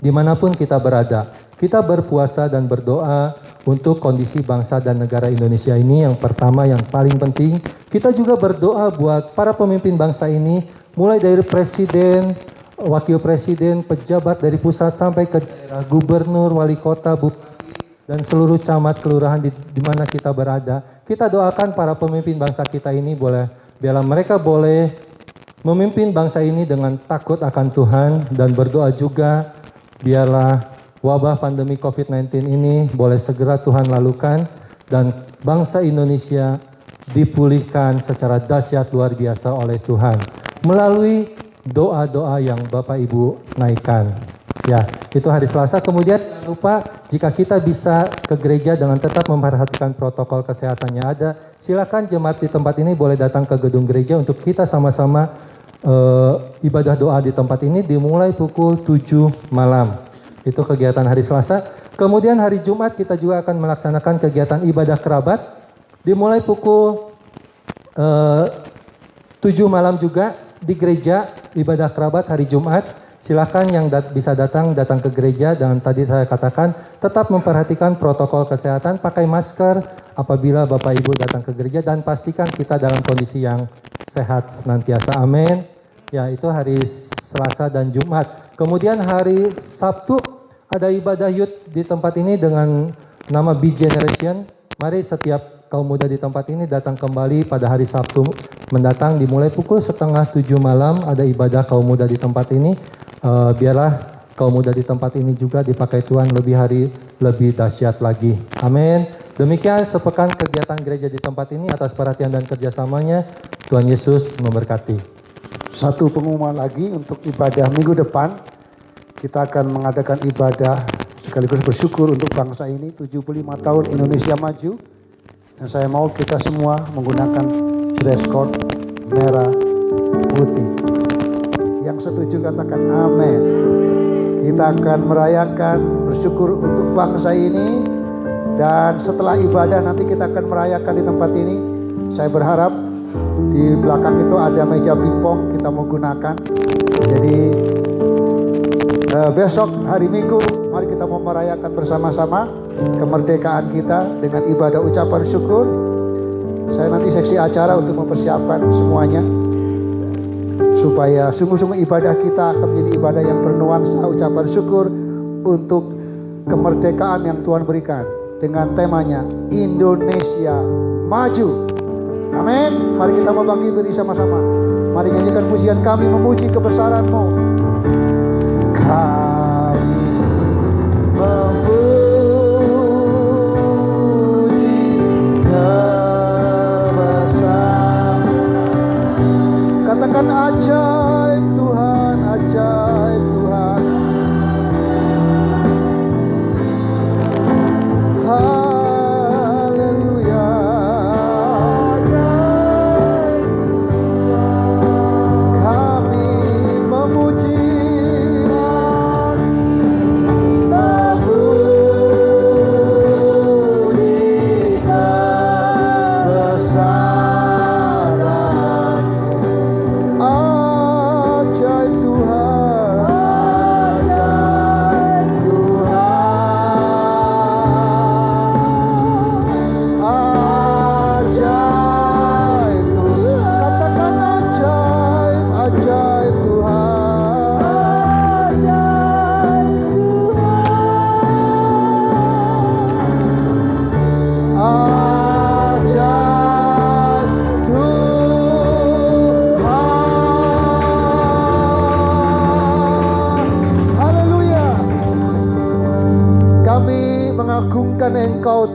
dimanapun kita berada. Kita berpuasa dan berdoa untuk kondisi bangsa dan negara Indonesia ini yang pertama, yang paling penting. Kita juga berdoa buat para pemimpin bangsa ini, mulai dari presiden, wakil presiden, pejabat dari pusat sampai ke daerah, gubernur, wali kota, bupati, dan seluruh camat, kelurahan di mana kita berada. Kita doakan para pemimpin bangsa kita ini biarlah mereka boleh memimpin bangsa ini dengan takut akan Tuhan dan berdoa juga biarlah wabah pandemi COVID-19 ini boleh segera Tuhan lalukan dan bangsa Indonesia dipulihkan secara dahsyat luar biasa oleh Tuhan melalui doa-doa yang Bapak Ibu naikkan. Ya, itu hari Selasa. Kemudian jangan lupa jika kita bisa ke gereja dengan tetap memperhatikan protokol kesehatan yang ada, silakan jemaat di tempat ini boleh datang ke gedung gereja untuk kita sama-sama ibadah doa di tempat ini dimulai pukul 7 malam. Itu kegiatan hari Selasa. Kemudian hari Jumat kita juga akan melaksanakan kegiatan ibadah kerabat dimulai pukul 7 malam juga di gereja ibadah kerabat hari Jumat. Silakan yang bisa datang ke gereja dan tadi saya katakan tetap memperhatikan protokol kesehatan, pakai masker apabila Bapak Ibu datang ke gereja dan pastikan kita dalam kondisi yang sehat senantiasa. Amin. Ya, itu hari Selasa dan Jumat. Kemudian hari Sabtu ada ibadah youth di tempat ini dengan nama B Generation. Mari setiap kaum muda di tempat ini datang kembali pada hari Sabtu mendatang dimulai pukul 6:30 malam ada ibadah kaum muda di tempat ini. Biarlah kaum muda di tempat ini juga dipakai Tuhan lebih dahsyat lagi. Amin. Demikian sepekan kegiatan gereja di tempat ini atas perhatian dan kerjasamanya. Tuhan Yesus memberkati. Satu pengumuman lagi untuk ibadah minggu depan. Kita akan mengadakan ibadah sekaligus bersyukur untuk bangsa ini 75 tahun Indonesia Maju. Dan saya mau kita semua menggunakan dress code merah putih. Yang setuju katakan amin. Kita akan merayakan bersyukur untuk bangsa ini. Dan setelah ibadah nanti kita akan merayakan di tempat ini. Saya berharap di belakang itu ada meja pingpong kita mau gunakan. Jadi besok hari Minggu mari kita mau merayakan bersama-sama kemerdekaan kita dengan ibadah ucapan syukur. Saya nanti seksi acara untuk mempersiapkan semuanya supaya sungguh-sungguh ibadah kita akan menjadi ibadah yang bernuansa ucapan syukur untuk kemerdekaan yang Tuhan berikan dengan temanya Indonesia Maju. Amin. Mari kita membangkit berdiri sama-sama. Mari nyanyikan pujian kami memuji kebesaran-Mu. Kami memuji kebesaran. Katakan ajaib Tuhan, ajaib Tuhan. Haleluya. Kami memuji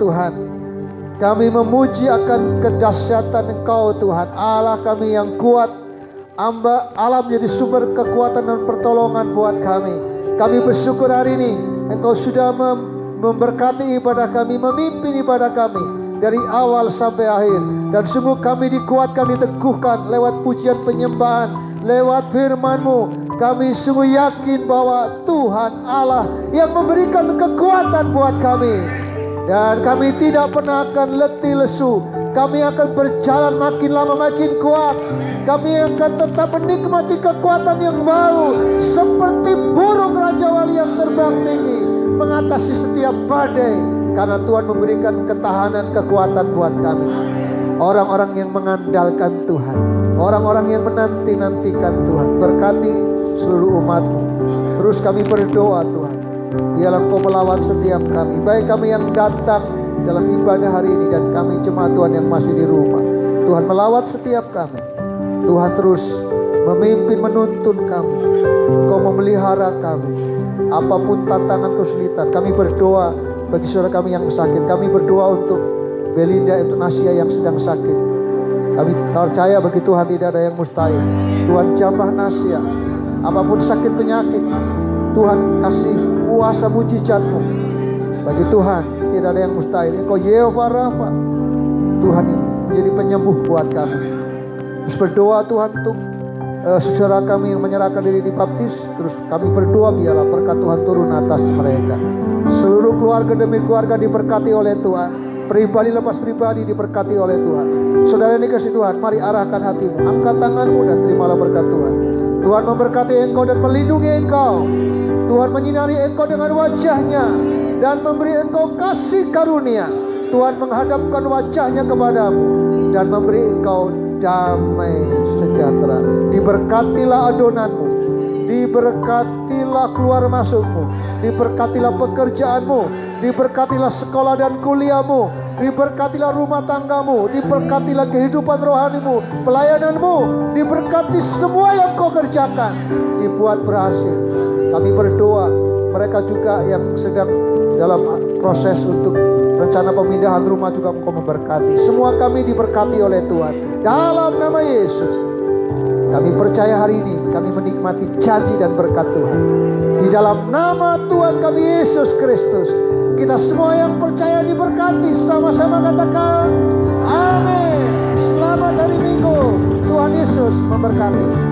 Tuhan. Kami memuji akan kedahsyatan Engkau Tuhan, Allah kami yang kuat. Alam menjadi sumber kekuatan dan pertolongan buat kami. Kami bersyukur hari ini Engkau sudah memberkati ibadah kami, memimpin ibadah kami dari awal sampai akhir. Dan sungguh kami dikuatkan, diteguhkan lewat pujian penyembahan, lewat firman-Mu. Kami sungguh yakin bahwa Tuhan Allah yang memberikan kekuatan buat kami. Dan kami tidak pernah akan letih lesu. Kami akan berjalan makin lama makin kuat. Kami akan tetap menikmati kekuatan yang baru, seperti burung Raja Wali yang terbang tinggi, mengatasi setiap badai. Karena Tuhan memberikan ketahanan kekuatan buat kami. Orang-orang yang mengandalkan Tuhan, orang-orang yang menanti-nantikan Tuhan. Berkati seluruh umat-Mu. Terus kami berdoa Tuhan, biarlah Engkau melawat setiap kami, baik kami yang datang dalam ibadah hari ini dan kami jemaat Tuhan yang masih di rumah. Tuhan melawat setiap kami. Tuhan terus memimpin, menuntun kami. Engkau memelihara kami. Apapun tantangan kesulitan, kami berdoa bagi saudara kami yang sakit. Kami berdoa untuk Belinda Euthanasia yang sedang sakit. Kami percaya bagi Tuhan tidak ada yang mustahil. Tuhan jamah Nasia, apapun sakit penyakit, Tuhan kasih kuasa mujizat-Mu. Bagi Tuhan tidak ada yang mustahil. Engkau Yehovah Rafa, Tuhan yang menjadi penyembuh buat kami. Terus berdoa Tuhan untuk saudara kami yang menyerahkan diri dibaptis. Terus kami berdoa biarlah berkat Tuhan turun atas mereka. Seluruh keluarga demi keluarga diberkati oleh Tuhan. Pribadi lepas pribadi diberkati oleh Tuhan. Saudara ini kasih Tuhan, mari arahkan hatimu, angkat tanganmu dan terimalah berkat Tuhan. Tuhan memberkati engkau dan melindungi engkau. Tuhan menyinari engkau dengan wajah-Nya dan memberi engkau kasih karunia. Tuhan menghadapkan wajah-Nya kepadamu dan memberi engkau damai sejahtera. Diberkatilah adonanmu, diberkatilah keluar masukmu, diberkatilah pekerjaanmu, diberkatilah sekolah dan kuliahmu, diberkatilah rumah tanggamu, diberkatilah kehidupan rohanimu, pelayananmu, diberkati semua yang kau kerjakan, dibuat berhasil. Kami berdoa mereka juga yang sedang dalam proses untuk rencana pemindahan rumah juga Engkau memberkati. Semua kami diberkati oleh Tuhan. Dalam nama Yesus, kami percaya hari ini kami menikmati janji dan berkat Tuhan. Di dalam nama Tuhan kami Yesus Kristus, kita semua yang percaya diberkati. Sama-sama katakan amin. Selamat hari Minggu. Tuhan Yesus memberkati.